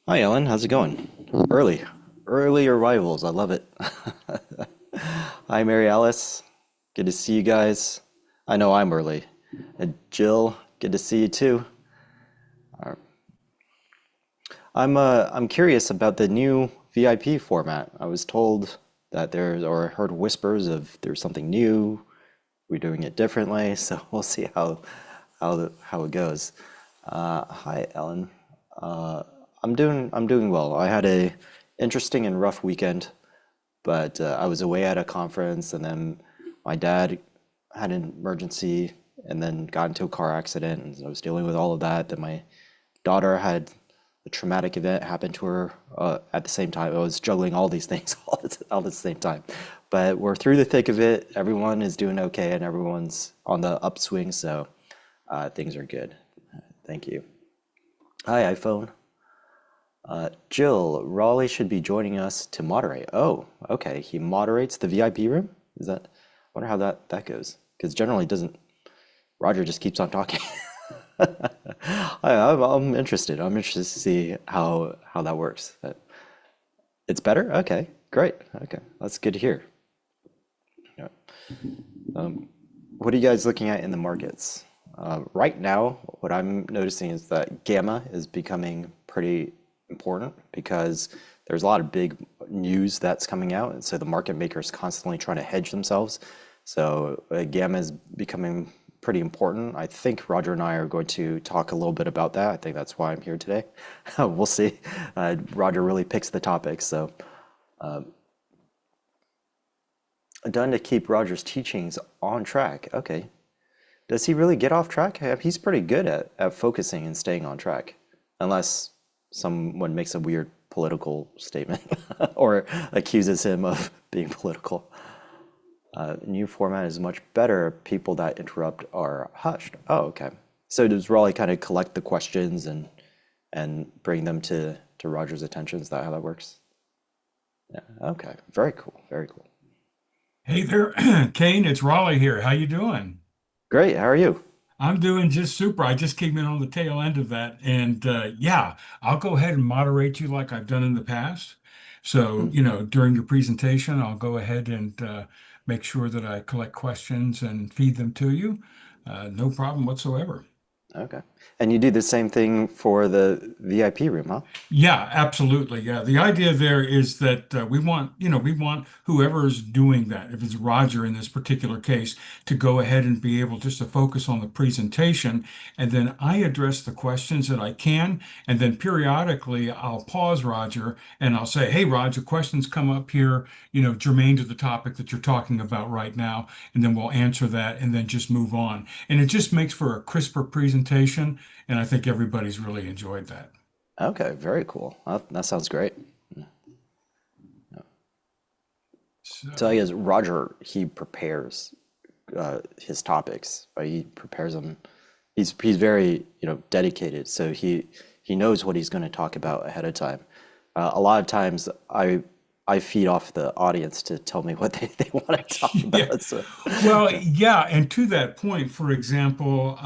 Hi, Ellen. How's it going? Early arrivals. I love it. Hi, Mary Alice. Good to see you guys. I know I'm early. And Jill, good to see you too. I'm curious about the new VIP format. I was told that there's, or heard whispers of there's something new. We're doing it differently, so we'll see how it goes. Hi, Ellen. I'm doing well. I had a interesting and rough weekend, but I was away at a conference, and then my dad had an emergency, and then got into a car accident, and I was dealing with all of that. Then my daughter had a traumatic event happen to her at the same time. I was juggling all these things all at the same time, but we're through the thick of it. Everyone is doing okay, and everyone's on the upswing, so things are good. Thank you. Hi, iPhone. Jill, Raleigh should be joining us to moderate. Oh, okay. He moderates the VIP room? Is that, I wonder how that goes. Because generally it doesn't, Roger just keeps on talking. I'm interested. I'm interested to see how that works. It's better? Okay, great. Okay, that's good to hear. Yeah. What are you guys looking at in the markets? Right now, what I'm noticing is that gamma is becoming pretty important because there's a lot of big news that's coming out, and so the market makers constantly trying to hedge themselves. So gamma is becoming pretty important. I think Roger and I are going to talk a little bit about that. I think that's why I'm here today. We'll see. Roger really picks the topics, so done to keep Roger's teachings on track. Okay. Does he really get off track? He's pretty good at focusing and staying on track, unless someone makes a weird political statement or accuses him of being political. New format is much better. People that interrupt are hushed. Oh, okay. So does Raleigh kind of collect the questions and bring them to Roger's attention? Is that how that works? Yeah. Okay. Very cool. Very cool. Hey there, Kane, it's Raleigh here. How you doing? Great. How are you? I'm doing just super. I just came in on the tail end of that. And yeah, I'll go ahead and moderate you like I've done in the past. So, Hmm. during your presentation, I'll go ahead and make sure that I collect questions and feed them to you. No problem whatsoever. Okay. And you do the same thing for the VIP room, huh? Yeah, absolutely. Yeah. The idea there is that we want whoever's doing that, if it's Roger in this particular case, to go ahead and be able just to focus on the presentation. And then I address the questions that I can. And then periodically I'll pause Roger and I'll say, hey, Roger, questions come up here, germane to the topic that you're talking about right now. And then we'll answer that and then just move on. And it just makes for a crisper presentation. And I think everybody's really enjoyed that. Okay, very cool. That sounds great. So I So. guess Roger, he prepares his topics, right? He prepares them. He's very, dedicated. So he knows what he's going to talk about ahead of time. A lot of times I feed off the audience to tell me what they want to talk Yeah. about. So Well, yeah, and to that point, for example,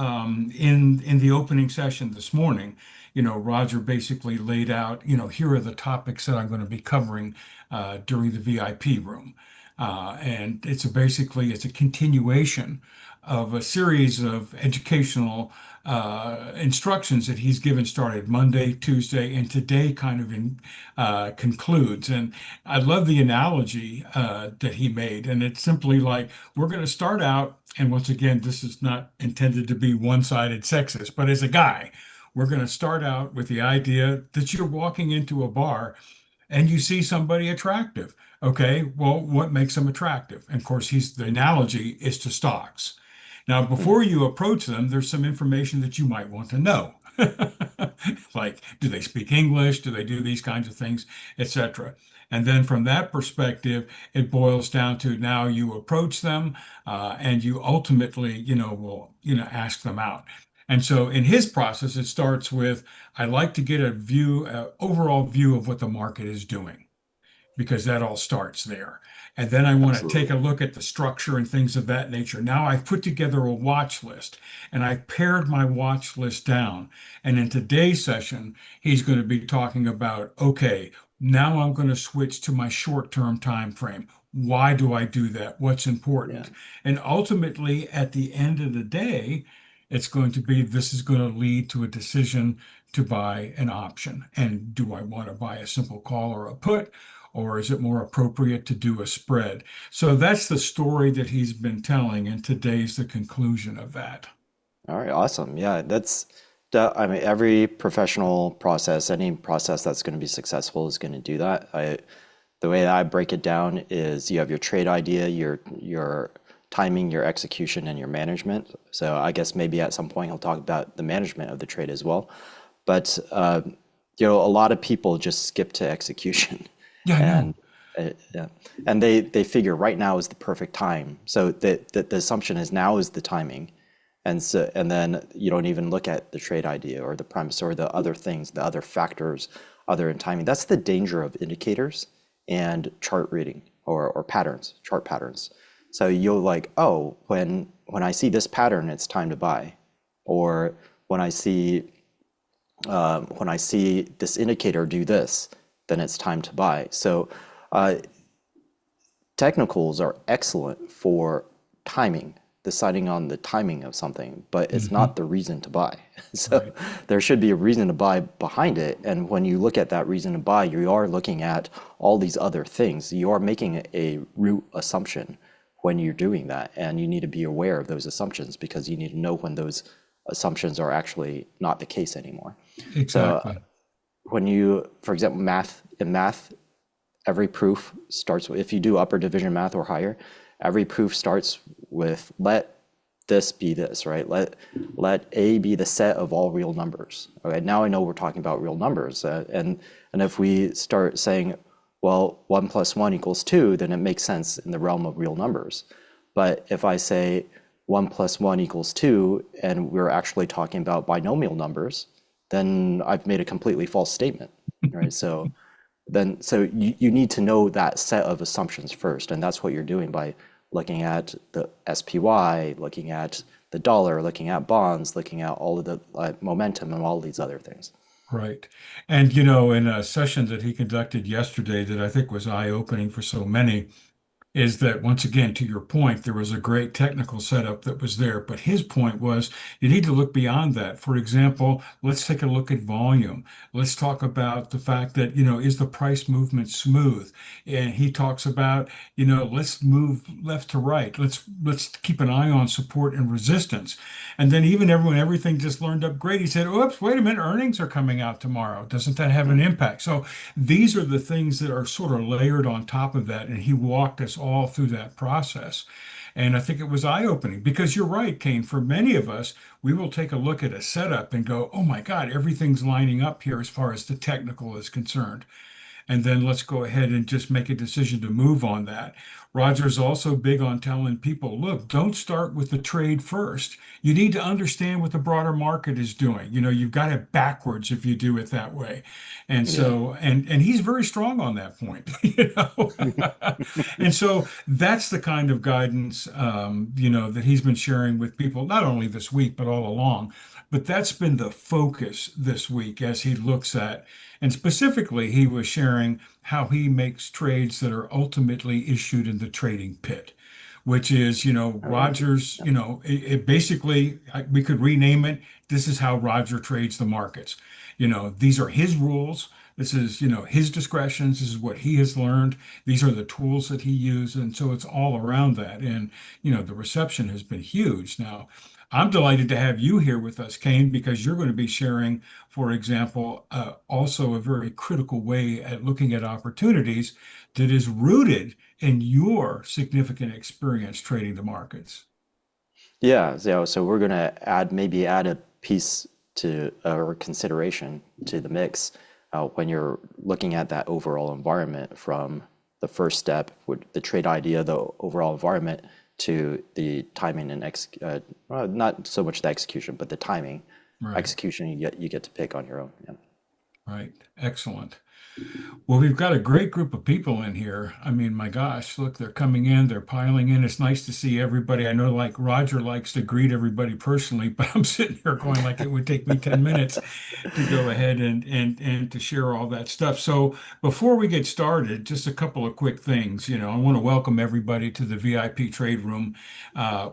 in the opening session this morning, Roger basically laid out, here are the topics that I'm going to be covering during the VIP room, and it's a continuation of a series of educational instructions that he's given started Monday, Tuesday, and today kind of concludes. And I love the analogy that he made. And it's simply like we're going to start out, and once again, this is not intended to be one-sided sexist, but as a guy, we're going to start out with the idea that you're walking into a bar and you see somebody attractive. Okay, well, what makes them attractive? And of course, the analogy is to stocks. Now, hmm, before you approach them, there's some information that you might want to know. Like, do they speak English? Do they do these kinds of things, etc.? And then from that perspective, it boils down to now you approach them and you ultimately, will, ask them out. And so in his process, it starts with, I like to get a overall view of what the market is doing. because that all starts there. And then I want to take Absolutely. a look at the structure and things of that nature. Now I've put together a watch list and I've pared my watch list down. And in today's session, he's going to be talking about, okay, now I'm going to switch to my short-term time frame. Why do I do that? What's Yeah. important? And ultimately, at the end of the day, it's going to be this is going to lead to a decision to buy an option. And do I want to buy a simple call or a put? Or is it more appropriate to do a spread? So that's the story that he's been telling, and today's the conclusion of that. All right, awesome. Yeah, that's that. I mean, every professional process, any process that's going to be successful is going to do that. The way that I break it down is you have your trade idea, your timing, your execution, and your management. So I guess maybe at some point he'll talk about the management of the trade as well. But a lot of people just skip to execution, Yeah, I and know. yeah, and they figure right now is the perfect time. So the assumption is now is the timing, and then you don't even look at the trade idea or the premise or the other things, the other factors other in timing. That's the danger of indicators and chart reading or patterns, chart patterns. So you'll like, oh, when I see this pattern, it's time to buy, or when I see when I see this indicator do this, then it's time to buy. So uh, technicals are excellent for timing, deciding on the timing of something, but it's Hmm. not the reason to buy. So Right. there should be a reason to buy behind it. And when you look at that reason to buy, you are looking at all these other things. You are making a root assumption when you're doing that. And you need to be aware of those assumptions because you need to know when those assumptions are actually not the case anymore. So Exactly. when you, for example, math, every proof starts with, if you do upper division math or higher, every proof starts with let this be this, right? Let A be the set of all real numbers. Okay, now I know we're talking about real numbers, and if we start saying, well, 1 + 1 = 2, then it makes sense in the realm of real numbers. But if I say 1 + 1 = 2, and we're actually talking about binomial numbers, then I've made a completely false statement, right? So you need to know that set of assumptions first, and that's what you're doing by looking at the SPY, looking at the dollar, looking at bonds, looking at all of the momentum and all these other things. Right. And, in a session that he conducted yesterday that I think was eye-opening for so many, is that once again, to your point, there was a great technical setup that was there. But his point was you need to look beyond that. For example, let's take a look at volume. Let's talk about the fact that, is the price movement smooth? And he talks about, let's move left to right. Let's keep an eye on support and resistance. And then even everyone, everything just learned up great. He said, oops, wait a minute, earnings are coming out tomorrow. Doesn't that have an Mhm. impact? So these are the things that are sort of layered on top of that. And he walked us all through that process. And I think it was eye-opening because you're right, Kane. For many of us, we will take a look at a setup and go, oh my God, everything's lining up here as far as the technical is concerned, and then let's go ahead and just make a decision to move on that. Roger's also big on telling people, look, don't start with the trade first. You need to understand what the broader market is doing. You've got it backwards if you do it that way. And Yeah. so, and he's very strong on that point, And so that's the kind of guidance, that he's been sharing with people, not only this week, but all along. But that's been the focus this week as he looks at, and specifically, he was sharing how he makes trades that are ultimately issued in the trading pit, which is, All right. Rogers, Yeah. it basically, we could rename it. This is how Roger trades the markets. These are his rules. This is, his discretions. This is what he has learned. These are the tools that he used. And so it's all around that. And, the reception has been huge. Now, I'm delighted to have you here with us, Kane, because you're going to be sharing, for example, also a very critical way at looking at opportunities that is rooted in your significant experience trading the markets. So we're gonna add a piece to or consideration to the mix when you're looking at that overall environment from the first step with the trade idea, the overall environment, to the timing and not so much the execution, but the timing. Right. Execution you get to pick on your own. Yeah. Right. Excellent. Well, we've got a great group of people in here. I mean, my gosh, look, they're coming in, they're piling in. It's nice to see everybody. I know like Roger likes to greet everybody personally, but I'm sitting here going like it would take me 10 minutes to go ahead and to share all that stuff. So before we get started, just a couple of quick things. I want to welcome everybody to the VIP trade room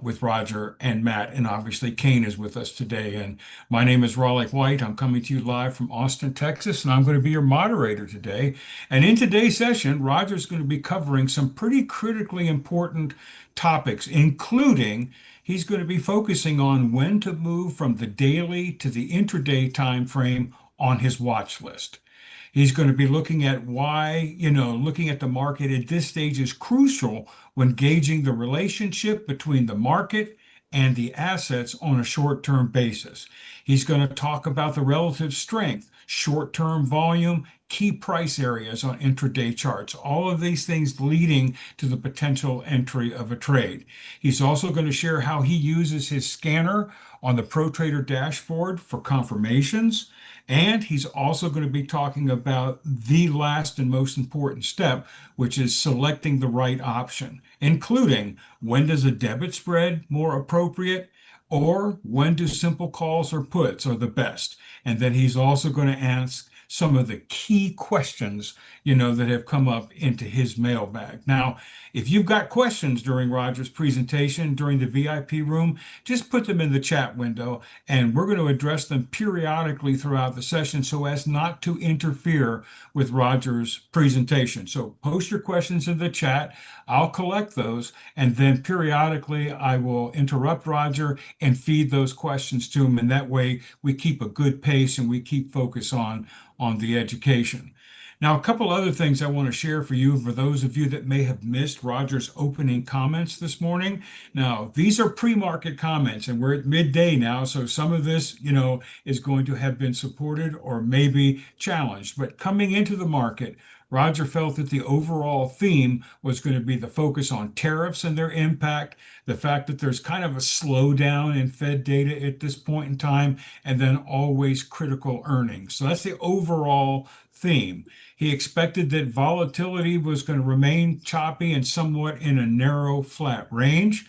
with Roger and Matt, and obviously Kane is with us today. And my name is Raleigh White. I'm coming to you live from Austin, Texas, and I'm going to be your moderator today. And in today's session, Roger's going to be covering some pretty critically important topics, including he's going to be focusing on when to move from the daily to the intraday time frame on his watch list. He's going to be looking at why, looking at the market at this stage is crucial when gauging the relationship between the market and the assets on a short-term basis. He's going to talk about the relative strength, short-term volume, key price areas on intraday charts, all of these things leading to the potential entry of a trade. He's also going to share how he uses his scanner on the ProTrader dashboard for confirmations. And he's also going to be talking about the last and most important step, which is selecting the right option, including when does a debit spread more appropriate, or when do simple calls or puts are the best. And then he's also going to ask some of the key questions, that have come up into his mailbag. Now, if you've got questions during Roger's presentation, during the VIP room, just put them in the chat window, and we're going to address them periodically throughout the session so as not to interfere with Roger's presentation. So post your questions in the chat. I'll collect those, and then periodically I will interrupt Roger and feed those questions to him. And that way we keep a good pace and we keep focus on the education. Now, a couple other things I want to share for you, for those of you that may have missed Roger's opening comments this morning. Now, these are pre-market comments, and we're at midday now, so some of this, is going to have been supported or maybe challenged. But coming into the market, Roger felt that the overall theme was going to be the focus on tariffs and their impact, the fact that there's kind of a slowdown in Fed data at this point in time, and then always critical earnings. So that's the overall theme. He expected that volatility was going to remain choppy and somewhat in a narrow, flat range.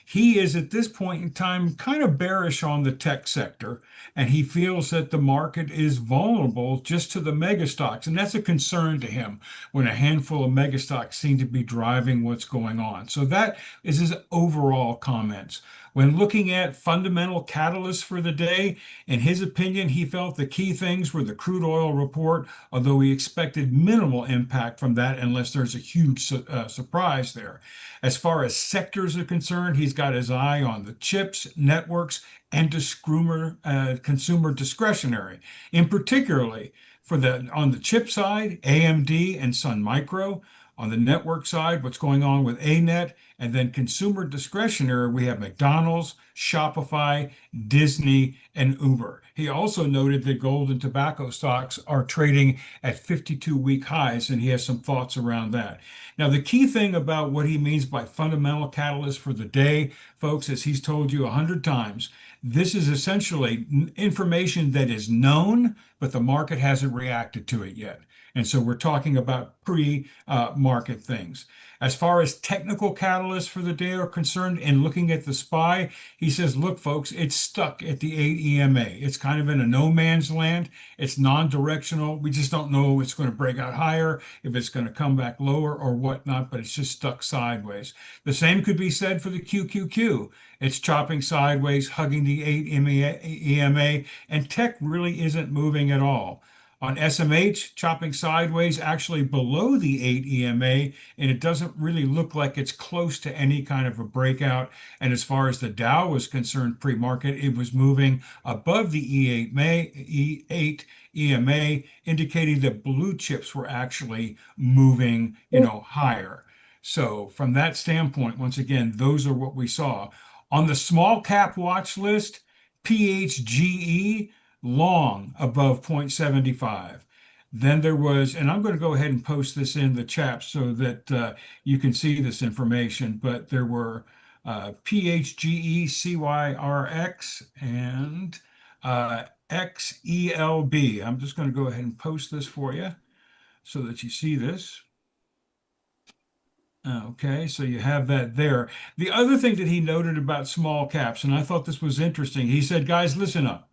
He is at this point in time kind of bearish on the tech sector, and he feels that the market is vulnerable just to the mega stocks. And that's a concern to him when a handful of mega stocks seem to be driving what's going on. So that is his overall comments. When looking at fundamental catalysts for the day, in his opinion, he felt the key things were the crude oil report, although he expected minimal impact from that unless there's a huge surprise there. As far as sectors are concerned, he's got his eye on the chips, networks, and consumer discretionary. In particularly, on the chip side, AMD and Sun Micro. On the network side, what's going on with ANET, and then consumer discretionary, we have McDonald's, Shopify, Disney, and Uber. He also noted that gold and tobacco stocks are trading at 52-week highs, and he has some thoughts around that. Now, the key thing about what he means by fundamental catalyst for the day, folks, as he's told you 100 times, this is essentially information that is known, but the market hasn't reacted to it yet. And so we're talking about pre-market things. As far as technical catalysts for the day are concerned, and looking at the SPY, he says, look, folks, it's stuck at the 8 EMA. It's kind of in a no man's land. It's non-directional. We just don't know if it's going to break out higher, if it's going to come back lower or whatnot, but it's just stuck sideways. The same could be said for the QQQ. It's chopping sideways, hugging the 8 EMA, and tech really isn't moving at all. On SMH, chopping sideways, actually below the 8 EMA, and it doesn't really look like it's close to any kind of a breakout. And as far as the Dow was concerned pre-market, it was moving above the E8 EMA, indicating that blue chips were actually moving, higher. So from that standpoint, once again, those are what we saw. On the small cap watch list, PHGE long above 0.75. Then there was, and I'm going to go ahead and post this in the chat so that you can see this information, but there were PHGE, CYRX, and XELB. I'm just going to go ahead and post this for you. so that you see this. Okay, so you have that there. The other thing that he noted about small caps, and I thought this was interesting, he said, guys, listen up.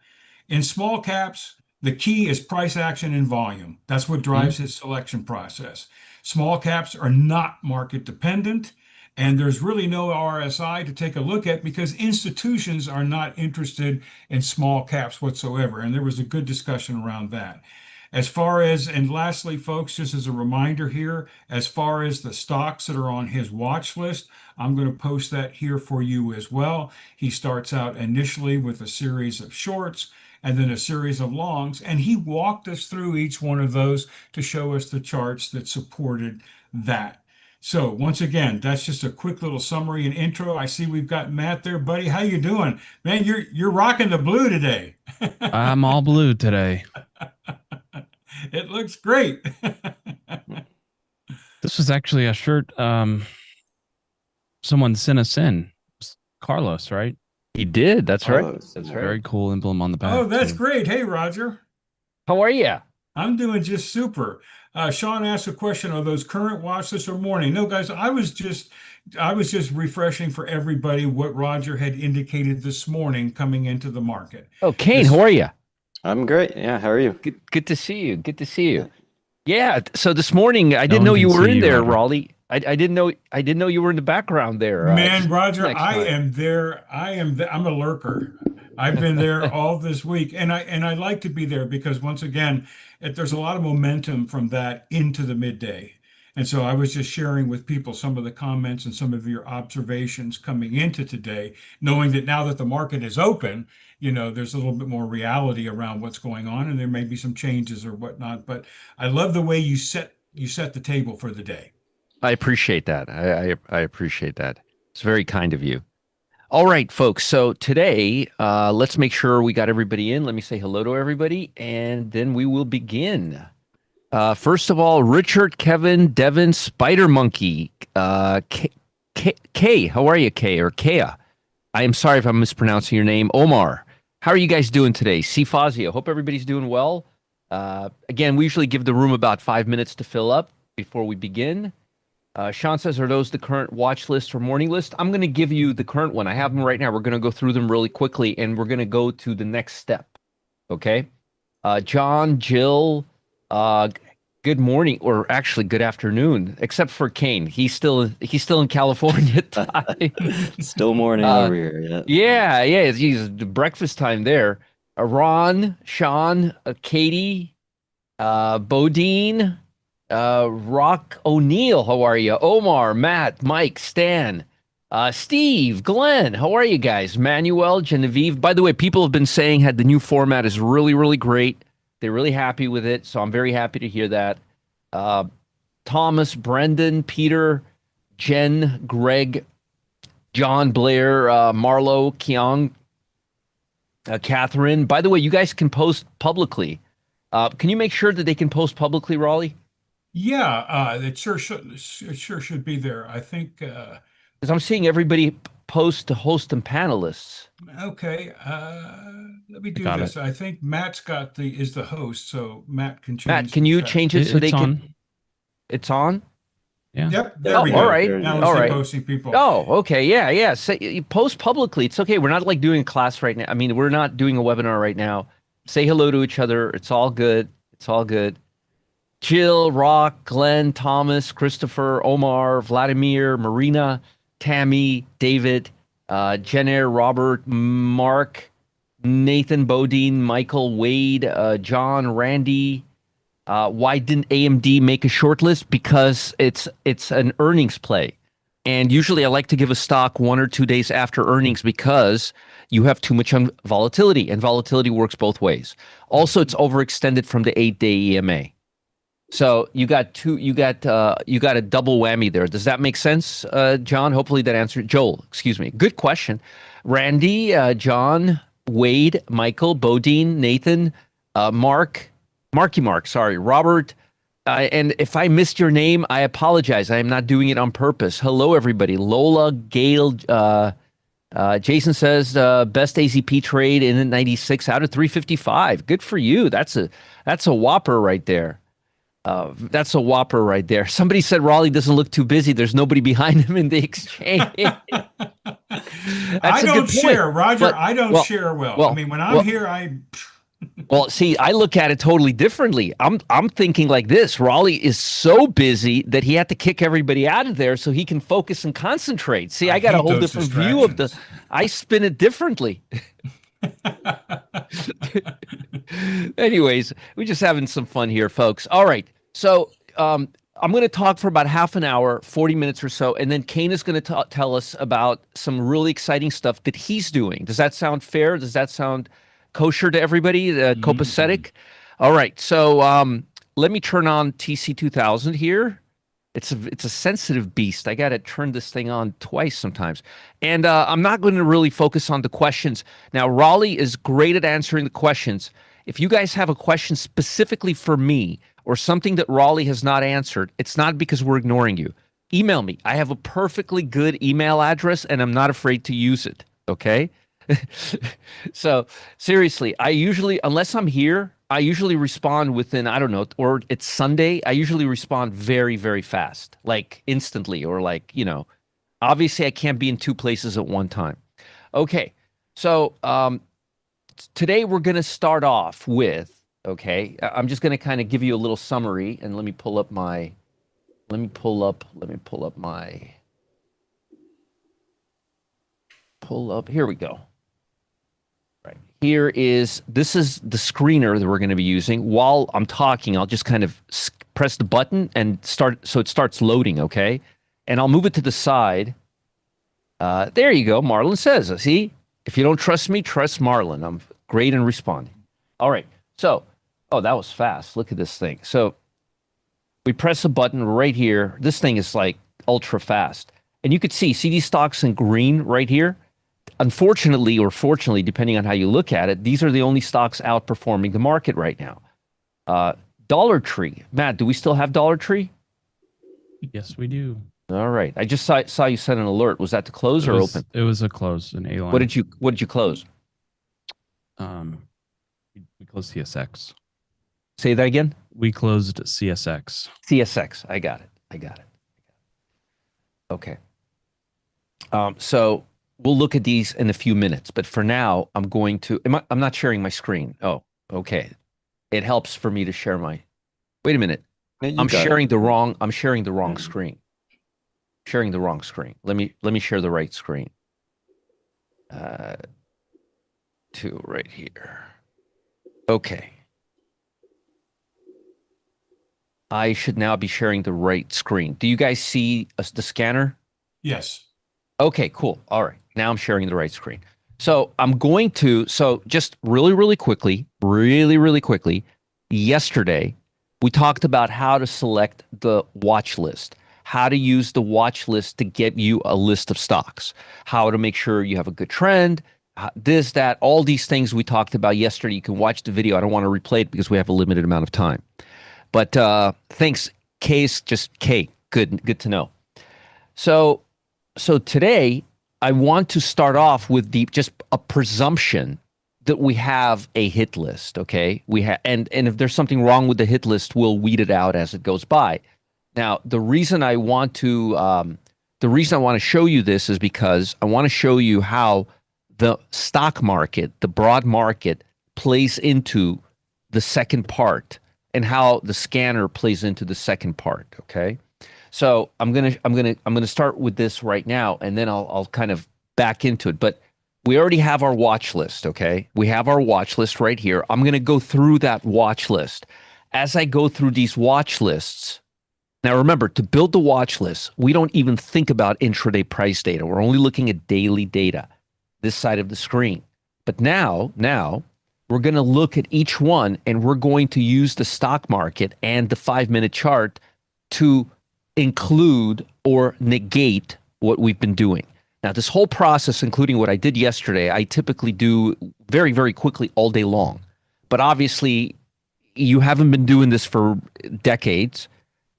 In small caps, the key is price action and volume. That's what Mhm. drives his selection process. Small caps are not market dependent, and there's really no RSI to take a look at because institutions are not interested in small caps whatsoever. And there was a good discussion around that. As far as, and lastly, folks, just as a reminder here, as far as the stocks that are on his watch list, I'm going to post that here for you as well. He starts out initially with a series of shorts and then a series of longs, and he walked us through each one of those to show us the charts that supported that. So once again, that's just a quick little summary and intro. I see we've got Matt there, buddy. How you doing? Man, you're rocking the blue today. I'm all blue today. It looks great. This was actually a shirt someone sent us in. It's Carlos, right? He did. That's right. Carlos. That's Yeah. right. Very cool emblem on the Oh, back that's too. great. Hey, Roger. How are you? I'm doing just super. Sean asked a question: are those current watch lists or morning? No, guys, I was just refreshing for everybody what Roger had indicated this morning coming into the market. Oh, Kane, This, how are you? I'm great. Yeah, how are you? Good to see you. Good to see you. Yeah. So this morning, I No didn't one know can you were see in you, there, Roger. Raleigh. I didn't know you were in the background there. man, Roger, Next I time. am there. I'm a lurker. I've been there all this week, and I like to be there because once again, there's a lot of momentum from that into the midday. And so I was just sharing with people some of the comments and some of your observations coming into today, knowing that now that the market is open, there's a little bit more reality around what's going on, and there may be some changes or whatnot. But I love the way you set the table for the day. I appreciate that. I appreciate that. It's very kind of you. All right, folks. So today, let's make sure we got everybody in. Let me say hello to everybody, and then we will begin. First of all, Richard, Kevin, Devin, Spider Monkey, Kay, how are you, Kay or Kea? I am sorry if I'm mispronouncing your name. Omar, how are you guys doing today? C Fazio, hope everybody's doing well. Again, we usually give the room about 5 minutes to fill up before we begin. Sean says, are those the current watch list or morning list? I'm going to give you the current one. I have them right now. We're going to go through them really quickly, and we're going to go to the next step. Okay? John, Jill, good morning, or actually good afternoon, except for Kane. He's still in California time. Still morning Uh, over here. Yeah. yeah, he's breakfast time there. Ron, Sean, Katie, Bodine, Rock O'Neill, how are you? Omar, Matt, Mike, Stan, Steve, Glenn, how are you guys? Manuel, Genevieve. By the way, people have been saying the new format is really, really great. They're really happy with it, so I'm very happy to hear that. Thomas, Brendan, Peter, Jen, Greg, John, Blair, Marlo, Keong, Catherine. By the way, you guys can post publicly. Can you make sure that they can post publicly, Raleigh? Yeah, it sure should be there. I think. Because I'm seeing everybody post to host and panelists. Okay, let me I do got this. it. I think Matt's is the host, so Matt can Matt, change can the you chat. change it so It's they can? on. It's on? Yeah. Yep, Yeah, there we Oh, all go. right. there it Now is. let's All see right. posting people. Oh, okay. Yeah. Say, you post publicly. It's okay. We're not like doing a class right now. I mean, we're not doing a webinar right now. Say hello to each other. It's all good. It's all good. Jill, Rock, Glenn, Thomas, Christopher, Omar, Vladimir, Marina, Tammy, David, Jenner, Robert, Mark, Nathan, Bodine, Michael, Wade, John, Randy. Why didn't AMD make a short list? Because it's an earnings play. And usually I like to give a stock 1 or 2 days after earnings because you have too much volatility, and volatility works both ways. Also, it's overextended from the 8-day EMA. So you got a double whammy there. Does that make sense, John? Hopefully that answered. Joel, excuse me. Good question. Randy, John, Wade, Michael, Bodine, Nathan, Marky Mark, sorry, Robert. And if I missed your name, I apologize. I am not doing it on purpose. Hello, everybody. Lola, Gail, Jason says best AZP trade in 96 out of 355. Good for you. That's a whopper right there. That's a whopper right there. Somebody said Raleigh doesn't look too busy. There's nobody behind him in the exchange. I That's a don't good point. share, Roger. But I don't well, share well. I well, mean, when I'm well, here, well. See, I look at it totally differently. I'm thinking like this. Raleigh is so busy that he had to kick everybody out of there so he can focus and concentrate. See, I I got a hate whole those different view of the. distractions. I spin it differently. Anyways, we're just having some fun here, folks. All right. So I'm going to talk for about half an hour, 40 minutes or so, and then Kane is going to tell us about some really exciting stuff that he's doing. Does that sound fair? Does that sound kosher to everybody? Copacetic? All right. So let me turn on TC2000 here. It's a sensitive beast. I got to turn this thing on twice sometimes. And I'm not going to really focus on the questions. Now, Raleigh is great at answering the questions. If you guys have a question specifically for me or something that Raleigh has not answered, it's not because we're ignoring you. Email me. I have a perfectly good email address, and I'm not afraid to use it. Okay? So seriously, I usually, unless I'm here, I usually respond within, I don't know, or it's Sunday. I usually respond very, very fast, like instantly, or like, obviously I can't be in two places at one time. Okay. So today we're going to start off with, okay, I'm just going to kind of give you a little summary, and let me pull up my, here we go. Right. This is the screener that we're going to be using. While I'm talking, I'll just kind of press the button and start, so it starts loading, okay? And I'll move it to the side. There you go. Marlon says, see, if you don't trust me, trust Marlon. I'm great in responding. All right. So, oh, that was fast. Look at this thing. So we press a button right here. This thing is like ultra fast. And you could see these stocks in green right here. Unfortunately, or fortunately, depending on how you look at it, these are the only stocks outperforming the market right now. Dollar Tree. Matt, do we still have Dollar Tree? Yes, we do. All right. I just saw you send an alert. Was that to close or open? It was a close, an A line. What did you close? We closed CSX. Say that again? We closed CSX. CSX. I got it. Okay. So we'll look at these in a few minutes, but for now, I'm going to. I'm not sharing my screen. Oh, okay. It helps for me to share my. Wait a minute. I'm sharing the wrong screen. Sharing the wrong screen. Let me share the right screen. Two right here. Okay. I should now be sharing the right screen. Do you guys see the scanner? yes. Okay, cool. All right. Now I'm sharing the right screen. So I'm going to, just really quickly, yesterday, we talked about how to select the watch list, how to use the watch list to get you a list of stocks, how to make sure you have a good trend, this, that, all these things we talked about yesterday. You can watch the video. I don't want to replay it because we have a limited amount of time. But thanks, Case, just K. Good to know. So today, I want to start off with just a presumption that we have a hit list, okay? And if there's something wrong with the hit list, we'll weed it out as it goes by. Now, the reason I want to show you this is because I want to show you how the stock market, the broad market, plays into the second part, and how the scanner plays into the second part, okay? So I'm gonna start with this right now, and then I'll kind of back into it. But we already have our watch list, okay? We have our watch list right here. I'm gonna go through that watch list. As I go through these watch lists, now remember, to build the watch list, we don't even think about intraday price data. We're only looking at daily data, this side of the screen. But now we're gonna look at each one, and we're going to use the stock market and the 5-minute chart to include or negate what we've been doing. Now, this whole process, including what I did yesterday, I typically do very, very quickly all day long. But obviously, you haven't been doing this for decades,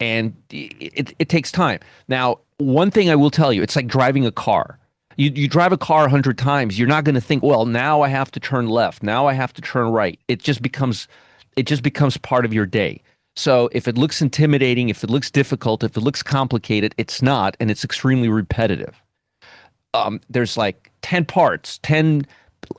and it takes time. Now, one thing I will tell you, it's like driving a car. You drive a car 100 times, you're not going to think, well, now I have to turn left, now I have to turn right. It just becomes part of your day. So if it looks intimidating, if it looks difficult, if it looks complicated, it's not, and it's extremely repetitive. There's like 10 parts, 10,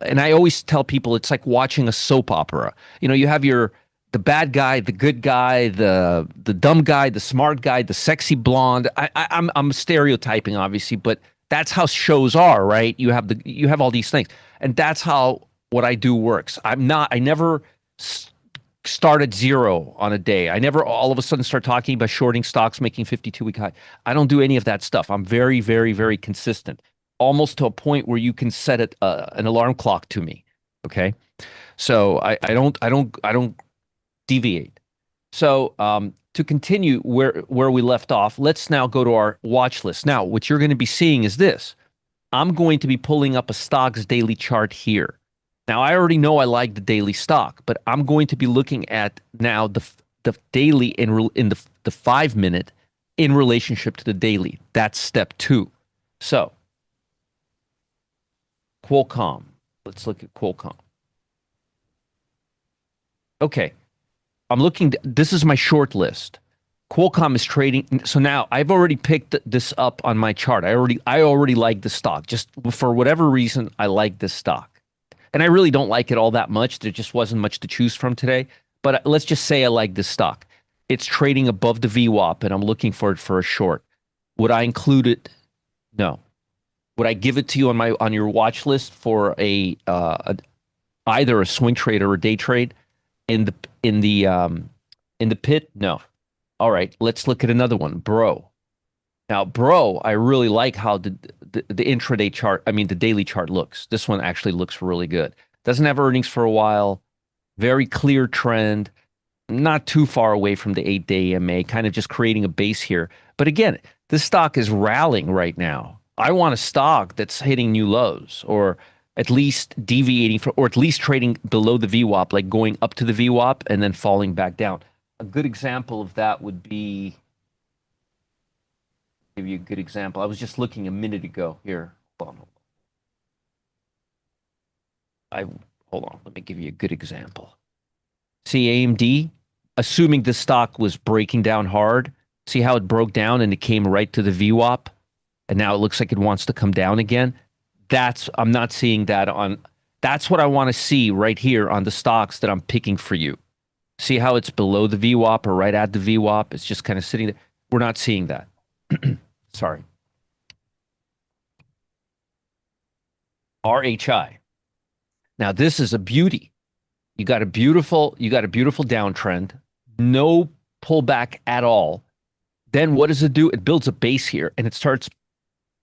and I always tell people it's like watching a soap opera. You have the bad guy, the good guy, the dumb guy, the smart guy, the sexy blonde. I'm stereotyping, obviously, but that's how shows are, right? You have all these things, and that's how what I do works. I never start at zero on a day. I never all of a sudden start talking about shorting stocks, making 52-week high. I don't do any of that stuff. I'm very, very, very consistent, almost to a point where you can set an alarm clock to me. Okay, so I don't deviate. So to continue where we left off, let's now go to our watch list. Now, what you're going to be seeing is this. I'm going to be pulling up a stock's daily chart here. Now, I already know I like the daily stock, but I'm going to be looking at now the daily in the 5-minute in relationship to the daily. That's step 2. So, Qualcomm. Let's look at Qualcomm. Okay. I'm looking, this is my short list. Qualcomm is trading. So now I've already picked this up on my chart. I already like the stock. Just for whatever reason, I like this stock. And I really don't like it all that much. There just wasn't much to choose from today. But let's just say I like this stock. It's trading above the VWAP, and I'm looking for it for a short. Would I include it? No. Would I give it to you on your watch list for either a swing trade or a day trade in the pit? No. All right, let's look at another one, Bro. Now, Bro, I really like how the intraday chart, I mean, the daily chart looks. This one actually looks really good. Doesn't have earnings for a while. Very clear trend. Not too far away from the 8-day EMA, kind of just creating a base here. But again, this stock is rallying right now. I want a stock that's hitting new lows, or at least deviating from, or at least trading below the VWAP, like going up to the VWAP and then falling back down. A good example of that would be, give you a good example. I was just looking a minute ago here. Hold on. Let me give you a good example. See AMD, assuming the stock was breaking down hard. See how it broke down and it came right to the VWAP, and now it looks like it wants to come down again. I'm not seeing that on. That's what I want to see right here on the stocks that I'm picking for you. See how it's below the VWAP or right at the VWAP? It's just kind of sitting there. We're not seeing that. Sorry. RHI. Now this is a beauty. You got a beautiful downtrend, no pullback at all. Then what does it do? It builds a base here and it starts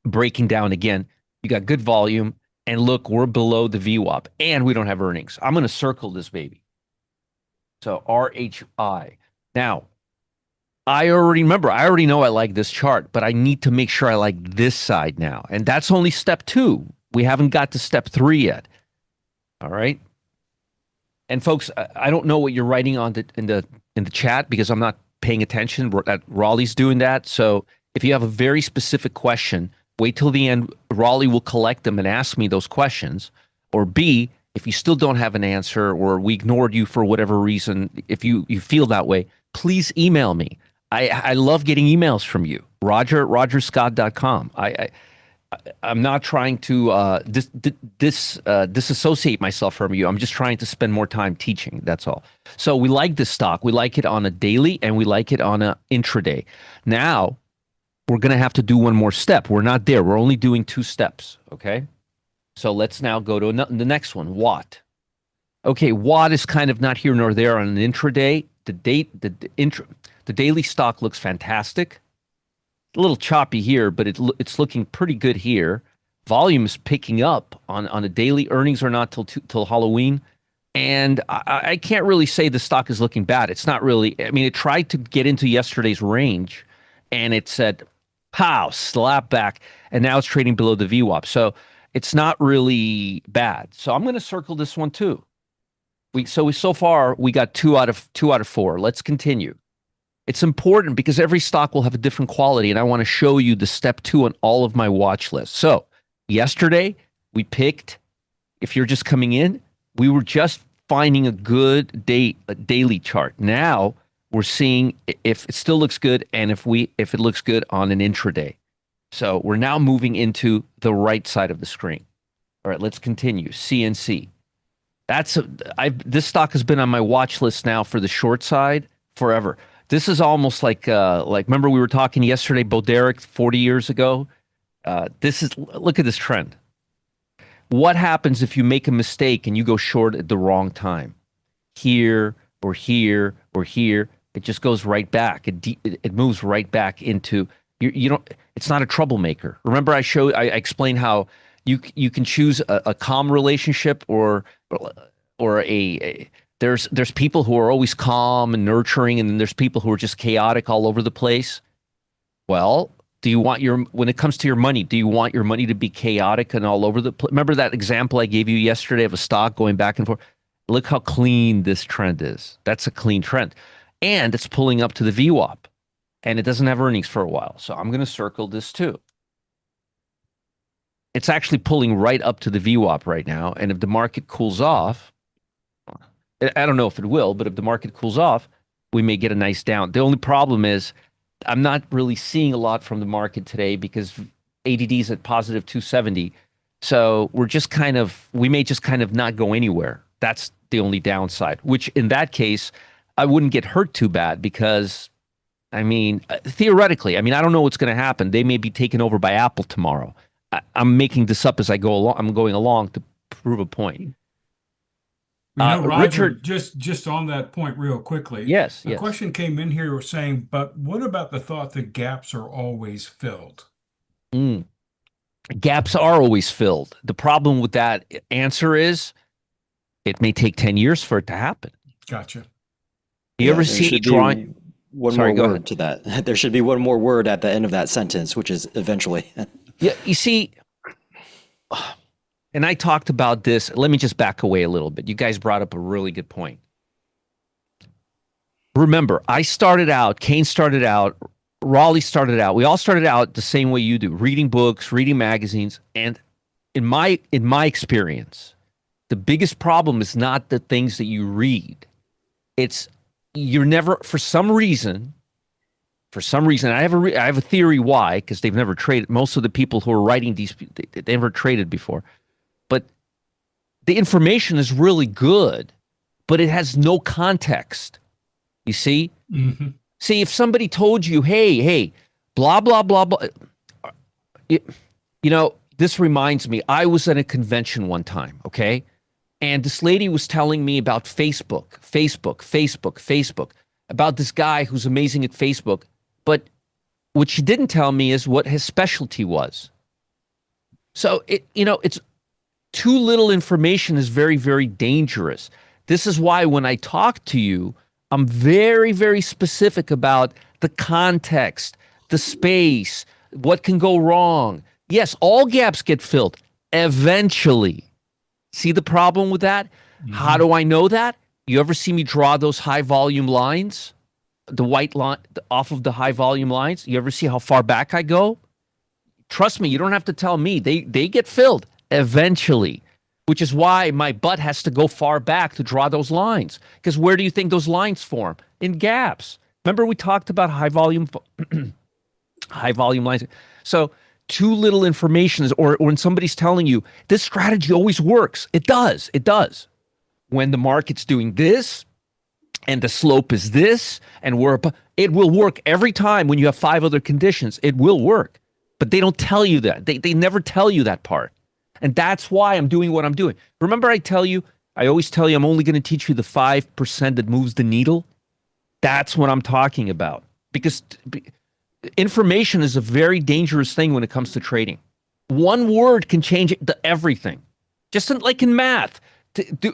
breaking down again. You got good volume, and look, we're below the VWAP and we don't have earnings. I'm going to circle this baby. So RHI. Now, I already know I like this chart, but I need to make sure I like this side now. And that's only step 2. We haven't got to step 3 yet. All right. And folks, I don't know what you're writing in the chat because I'm not paying attention. Raleigh's doing that. So if you have a very specific question, wait till the end. Raleigh will collect them and ask me those questions. Or B, if you still don't have an answer or we ignored you for whatever reason, if you feel that way, please email me. I love getting emails from you. Roger@rogerscott.com. I'm not trying to disassociate myself from you. I'm just trying to spend more time teaching. That's all. So we like this stock. We like it on a daily and we like it on an intraday. Now, we're going to have to do one more step. We're not there. We're only doing 2 steps. Okay. So let's now go to the next one, Watt. Okay, Watt is kind of not here nor there on an intraday. The daily stock looks fantastic. A little choppy here, but it's looking pretty good here. Volume is picking up on a daily. Earnings are not till Halloween. And I can't really say the stock is looking bad. It's not really. I mean, it tried to get into yesterday's range, and it said, pow, slap back, and now it's trading below the VWAP. So it's not really bad. So I'm going to circle this one too. So far we got 2 out of 4. Let's continue. It's important because every stock will have a different quality, and I want to show you the step 2 on all of my watch lists. So yesterday we picked, if you're just coming in, we were just finding a good daily chart. Now We're seeing if it still looks good and if it looks good on an intraday. So we're now moving into the right side of the screen. All right, let's continue. CNC. This stock has been on my watch list now for the short side forever. This is almost like remember we were talking yesterday, Boderick 40 years ago. Look at this trend. What happens if you make a mistake and you go short at the wrong time? Here or here or here, it just goes right back. It moves right back into you don't. It's not a troublemaker. Remember, I explained how you can choose a calm relationship or there's people who are always calm and nurturing, and then there's people who are just chaotic all over the place. Well, when it comes to your money, do you want your money to be chaotic and all over the place? Remember that example I gave you yesterday of a stock going back and forth? Look how clean this trend is. That's a clean trend. And it's pulling up to the VWAP. And it doesn't have earnings for a while. So I'm going to circle this too. It's actually pulling right up to the VWAP right now. And if the market cools off, I don't know if it will, but if the market cools off, we may get a nice down. The only problem is I'm not really seeing a lot from the market today because ADD is at positive 270. So we may just kind of not go anywhere. That's the only downside, which in that case, I wouldn't get hurt too bad because, I mean, theoretically, I don't know what's going to happen. They may be taken over by Apple tomorrow. I'm making this up as I go along. I'm going along to prove a point. Roger, Richard, just on that point real quickly. Yes. A question came in here saying, but what about the thought that gaps are always filled? Gaps are always filled. The problem with that answer is it may take 10 years for it to happen. Gotcha. You ever see me drawing? One Sorry, more go word ahead. to that. There should be one more word at the end of that sentence, which is eventually. Yeah, you see, and I talked about this. Let me just back away a little bit. You guys brought up a really good point. Remember, Kane started out, Raleigh started out. We all started out the same way you do, reading books, reading magazines. And in my experience, the biggest problem is not the things that you read. It's you're never, for some reason, I have a theory why, because they've never traded. Most of the people who are writing these, they never traded before. But the information is really good, but it has no context. You see? Mm-hmm. See, if somebody told you, hey, blah, blah, blah, blah. This reminds me, I was at a convention one time, okay? And this lady was telling me about Facebook, about this guy who's amazing at Facebook. But what she didn't tell me is what his specialty was. So, it's too little information is very, very dangerous. This is why when I talk to you, I'm very, very specific about the context, the space, what can go wrong. Yes, all gaps get filled eventually. See the problem with that? Mm-hmm. How do I know that? You ever see me draw those high volume lines? The white line off of the high volume lines? You ever see how far back I go? Trust me, you don't have to tell me. They get filled eventually, which is why my butt has to go far back to draw those lines. Because where do you think those lines form? In gaps. Remember we talked about high volume lines. So too little information is, or when somebody's telling you this strategy always works, it does. When the market's doing this and the slope is this and it will work every time when you have 5 other conditions. It will work, but they don't tell you that. They never tell you that part. And that's why I'm doing what I'm doing. Remember I always tell you I'm only going to teach you the 5% that moves the needle. That's what I'm talking about. Because information is a very dangerous thing when it comes to trading. One word can change everything. Just like in math.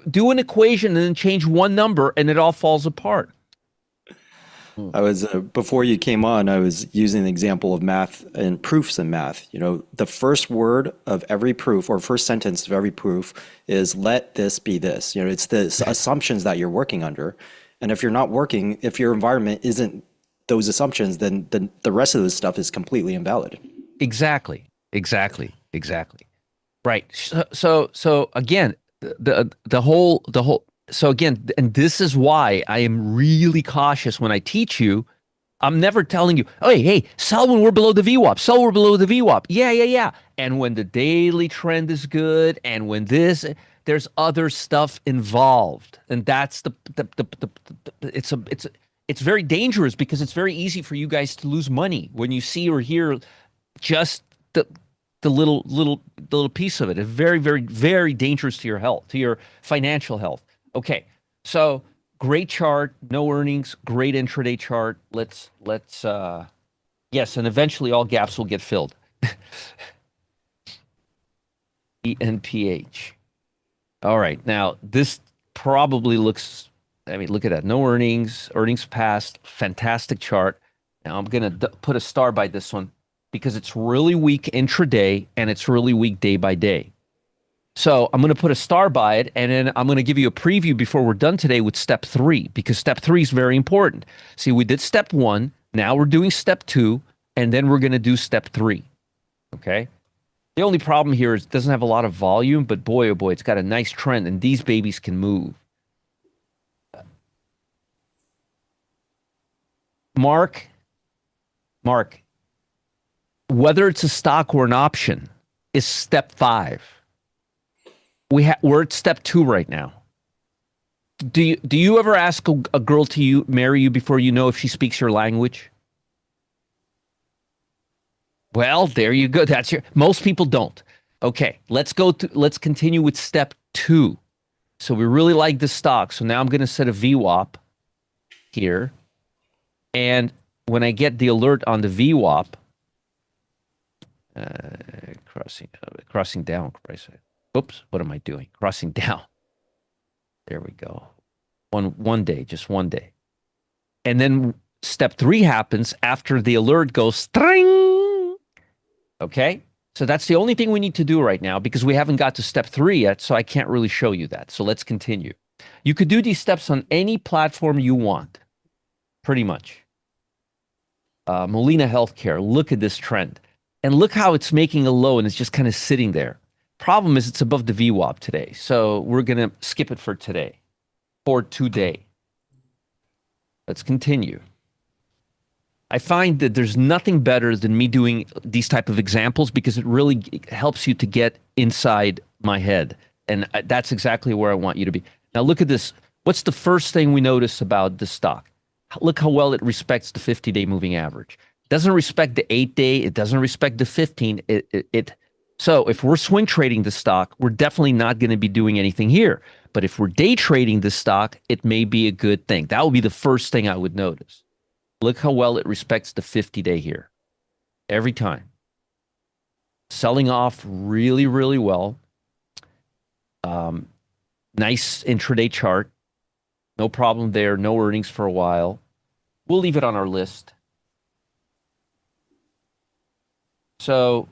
Do an equation and then change one number and it all falls apart. I was before you came on, I was using the example of math and proofs in math. The first word of every proof or first sentence of every proof is let this be this. It's the assumptions that you're working under. And if if your environment isn't those assumptions, then the rest of this stuff is completely invalid. Exactly. Right. So again, the whole So again, and this is why I am really cautious when I teach you. I'm never telling you, oh, hey, sell when we're below the VWAP. Sell when we're below the VWAP. Yeah, yeah, yeah. And when the daily trend is good, and when there's other stuff involved, and that's it's very dangerous because it's very easy for you guys to lose money when you see or hear just the little piece of it. It's very, very, very dangerous to your health, to your financial health. Okay, so great chart, no earnings, great intraday chart. Let's yes, and eventually all gaps will get filled. ENPH. All right, now this probably looks. I mean, look at that. No earnings, earnings past, fantastic chart. Now I'm gonna put a star by this one because it's really weak intraday and it's really weak day by day. So I'm going to put a star by it, and then I'm going to give you a preview before we're done today with step 3, because step 3 is very important. See, we did step 1, now we're doing step 2, and then we're going to do step 3. Okay? The only problem here is it doesn't have a lot of volume, but boy, oh boy, it's got a nice trend, and these babies can move. Mark, whether it's a stock or an option is step 5. We're at step 2 right now. Do you ever ask a girl to marry you before you know if she speaks your language? Well, there you go. Most people don't. Okay, let's continue with step 2. So we really like the stock. So now I'm going to set a VWAP here. And when I get the alert on the VWAP, crossing down. Oops, what am I doing? Crossing down. There we go. One day, just one day. And then step 3 happens after the alert goes string. Okay? So that's the only thing we need to do right now because we haven't got to step 3 yet, so I can't really show you that. So let's continue. You could do these steps on any platform you want, pretty much. Molina Healthcare, look at this trend. And look how it's making a low and it's just kind of sitting there. Problem is it's above the VWAP today. So we're going to skip it for today, for today. Let's continue. I find that there's nothing better than me doing these type of examples because it really helps you to get inside my head. And that's exactly where I want you to be. Now look at this. What's the first thing we notice about the stock? Look how well it respects the 50-day moving average. It doesn't respect the 8-day. It doesn't respect the 15. So if we're swing trading the stock, we're definitely not going to be doing anything here. But if we're day trading the stock, it may be a good thing. That would be the first thing I would notice. Look how well it respects the 50-day here. Every time. Selling off really, really well. Nice intraday chart. No problem there. No earnings for a while. We'll leave it on our list. So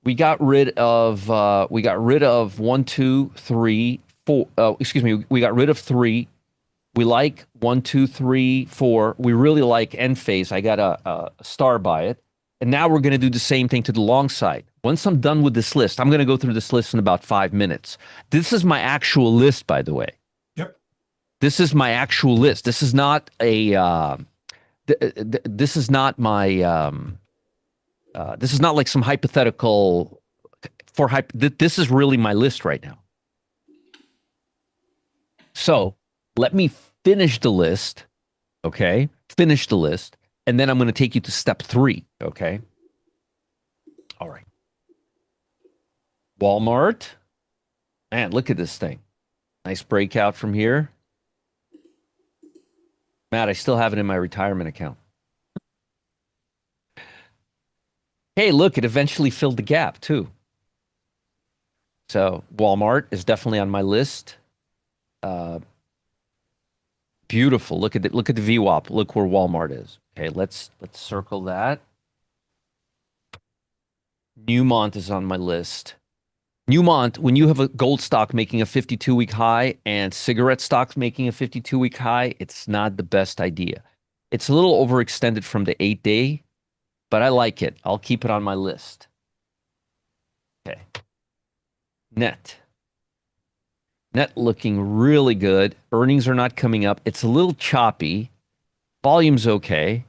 we got rid of 1, 2, 3, 4. Excuse me. We got rid of 3. We like 1, 2, 3, 4. We really like end phase. I got a star by it. And now we're going to do the same thing to the long side. Once I'm done with this list, I'm going to go through this list in about 5 minutes. This is my actual list, by the way. Yep. This is my actual list. This is not a. This is not my. This is not like some hypothetical. This is really my list right now. So let me finish the list. Okay, finish the list, and then I'm going to take you to step 3. Okay. All right. Walmart. Man, look at this thing. Nice breakout from here. Matt, I still have it in my retirement account. Hey, look, it eventually filled the gap too. So Walmart is definitely on my list. Beautiful. Look at the VWAP. Look where Walmart is. Okay, let's circle that. Newmont is on my list. Newmont, when you have a gold stock making a 52-week high and cigarette stocks making a 52-week high, it's not the best idea. It's a little overextended from the 8-day, but I like it. I'll keep it on my list. Okay. Net. Net looking really good. Earnings are not coming up. It's a little choppy. Volume's okay.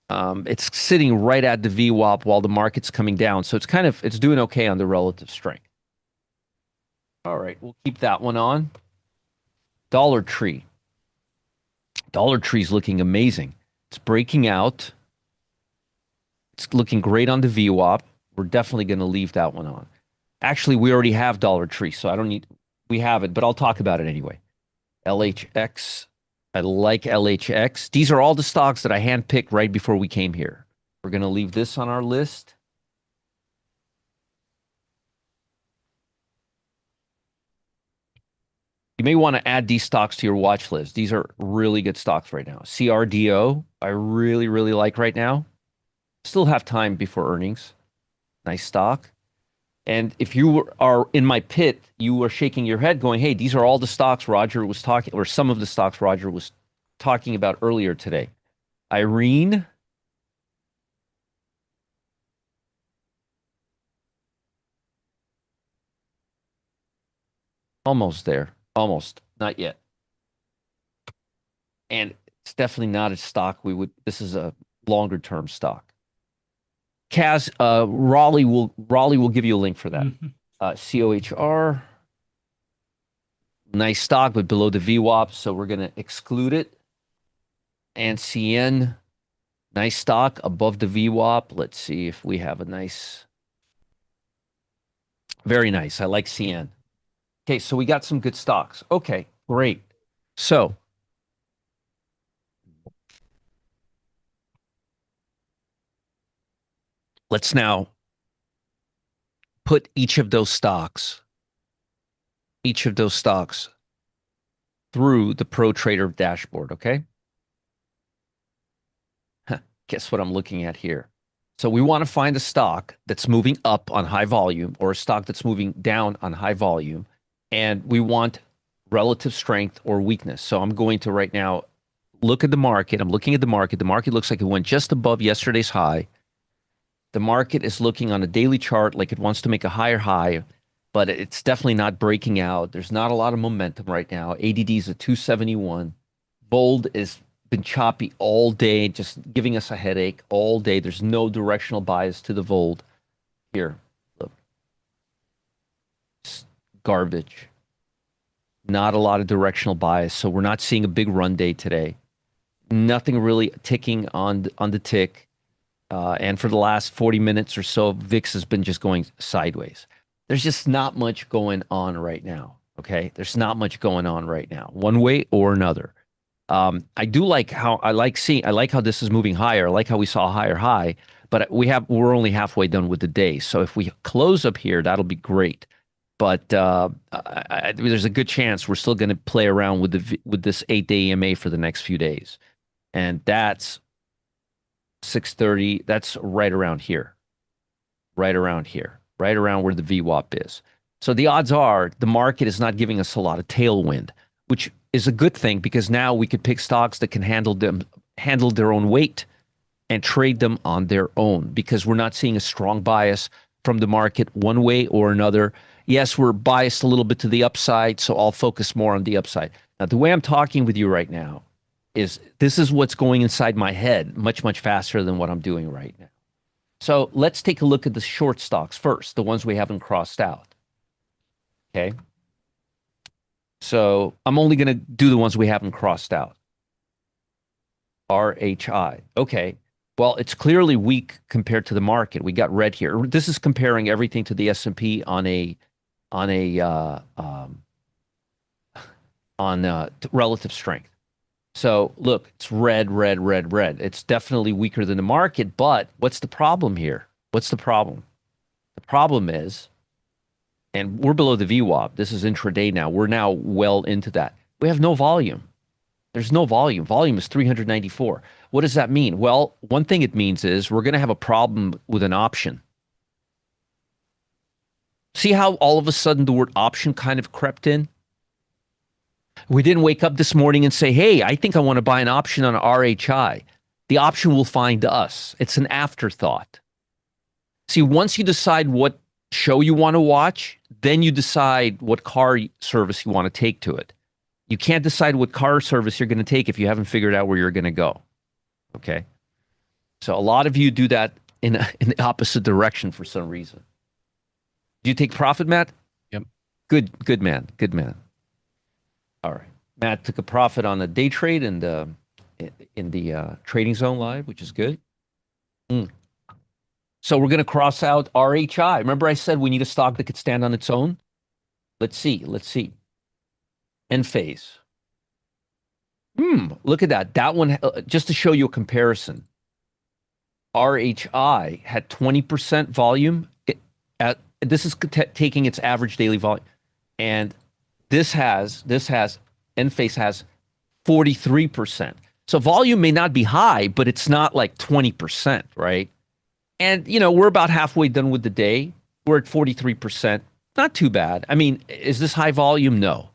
It's sitting right at the VWAP while the market's coming down. So it's doing okay on the relative strength. All right, we'll keep that one on. Dollar Tree. Dollar Tree's looking amazing. It's breaking out. It's looking great on the VWAP. We're definitely going to leave that one on. Actually, we already have Dollar Tree, so we have it, but I'll talk about it anyway. LHX. I like LHX. These are all the stocks that I handpicked right before we came here. We're going to leave this on our list. You may want to add these stocks to your watch list. These are really good stocks right now. CRDO, I really, really like right now. Still have time before earnings. Nice stock. And if you are in my pit, you are shaking your head going, hey, these are all the stocks Roger was talking, or some of the stocks Roger was talking about earlier today. Irene. Almost there. Almost. Not yet. And it's definitely not a stock this is a longer term stock. Kaz, Raleigh will give you a link for that. COHR. Nice stock, but below the VWAP, so we're going to exclude it. And CN, nice stock above the VWAP. Let's see if we have a nice. Very nice. I like CN. Okay, so we got some good stocks. Okay, great. So let's now put each of those stocks through the Pro Trader dashboard, okay? Guess what I'm looking at here? So we want to find a stock that's moving up on high volume or a stock that's moving down on high volume, and we want relative strength or weakness. So I'm going to right now look at the market. I'm looking at the market. The market looks like it went just above yesterday's high. The market is looking on a daily chart like it wants to make a higher high, but it's definitely not breaking out. There's not a lot of momentum right now. ADD is at 271. Bold has been choppy all day, just giving us a headache all day. There's no directional bias to the Vold. Here, look. It's garbage. Not a lot of directional bias, so we're not seeing a big run day today. Nothing really ticking on the tick. And for the last 40 minutes or so, VIX has been just going sideways. There's just not much going on right now. Okay, there's not much going on right now, one way or another. I do like how I like how this is moving higher. I like how we saw a higher high, but we're only halfway done with the day. So if we close up here, that'll be great. But there's a good chance we're still going to play around with this 8-day EMA for the next few days, and that's 630. That's right around here, right around where the VWAP is. So the odds are the market is not giving us a lot of tailwind, which is a good thing because now we could pick stocks that can handle their own weight and trade them on their own because we're not seeing a strong bias from the market one way or another. Yes, we're biased a little bit to the upside, so I'll focus more on the upside. Now, the way I'm talking with you right now this is what's going inside my head much, much faster than what I'm doing right now. So let's take a look at the short stocks first, the ones we haven't crossed out. Okay. So I'm only going to do the ones we haven't crossed out. RHI. Okay. Well, it's clearly weak compared to the market. We got red here. This is comparing everything to the S&P on relative strength. So look, it's red, red, red, red. It's definitely weaker than the market, but what's the problem here? What's the problem? The problem is, and we're below the VWAP. This is intraday now. We're now well into that. We have no volume. There's no volume. Volume is 394. What does that mean? Well, one thing it means is we're going to have a problem with an option. See how all of a sudden the word option kind of crept in? We didn't wake up this morning and say, hey, I think I want to buy an option on RHI. The option will find us. It's an afterthought. See, once you decide what show you want to watch, Then you decide what car service you want to take to it. You can't decide what car service you're going to take if you haven't figured out where you're going to go. Okay. So a lot of you do that in the opposite direction for some reason. Do you take profit, Matt? Yep. Good man. Good man. All right. Matt took a profit on the day trade and in the trading zone live, which is good. So we're going to cross out RHI. Remember I said we need a stock that could stand on its own? Let's see. End phase. Look at that. That one, just to show you a comparison. RHI had 20% volume. This is taking its average daily volume. And this has, Enphase has 43%. So volume may not be high, but it's not like 20%, right? And, we're about halfway done with the day. We're at 43%. Not too bad. I mean, is this high volume? No.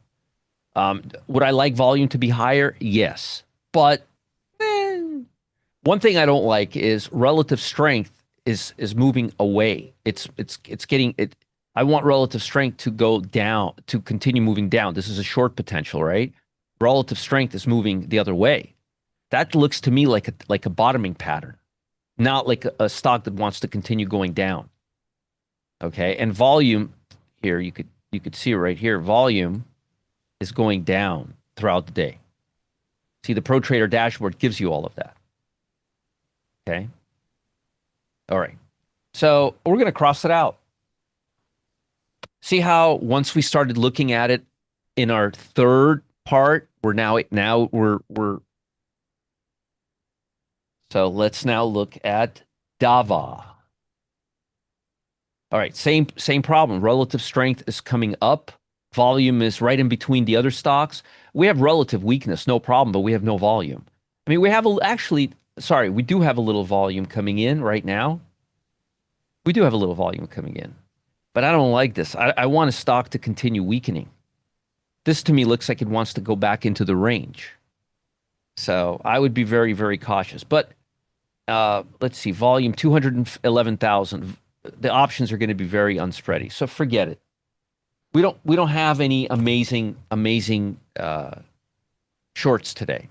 Would I like volume to be higher? Yes. But one thing I don't like is relative strength is moving away. It's getting it. I want relative strength to go down, to continue moving down. This is a short potential, right? Relative strength is moving the other way. That looks to me like a bottoming pattern, not like a stock that wants to continue going down. Okay, and volume here you could see right here. Volume is going down throughout the day. See, the Pro Trader dashboard gives you all of that. Okay. All right. So we're going to cross it out. See how once we started looking at it in our third part, so let's now look at Dava. All right, same problem. Relative strength is coming up. Volume is right in between the other stocks. We have relative weakness, no problem, but we have no volume. I mean, we do have a little volume coming in right now. We do have a little volume coming in, but I don't like this. I want a stock to continue weakening. This to me looks like it wants to go back into the range. So I would be very, very cautious. But let's see, volume 211,000. The options are going to be very unspready. So forget it. We don't have any amazing shorts today.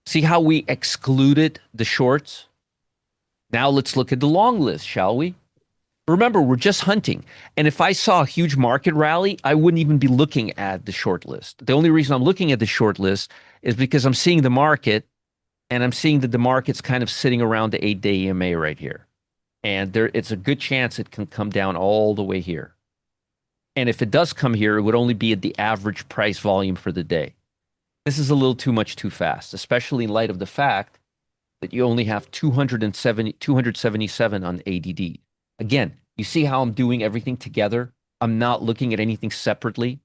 See how we excluded the shorts? Now let's look at the long list, shall we? Remember, we're just hunting. And if I saw a huge market rally, I wouldn't even be looking at the short list. The only reason I'm looking at the short list is because I'm seeing the market, and I'm seeing that the market's kind of sitting around the 8-day EMA right here. And it's a good chance it can come down all the way here. And if it does come here, it would only be at the average price volume for the day. This is a little too much too fast, especially in light of the fact that you only have 277 on ADD. Again, you see how I'm doing everything together? I'm not looking at anything separately.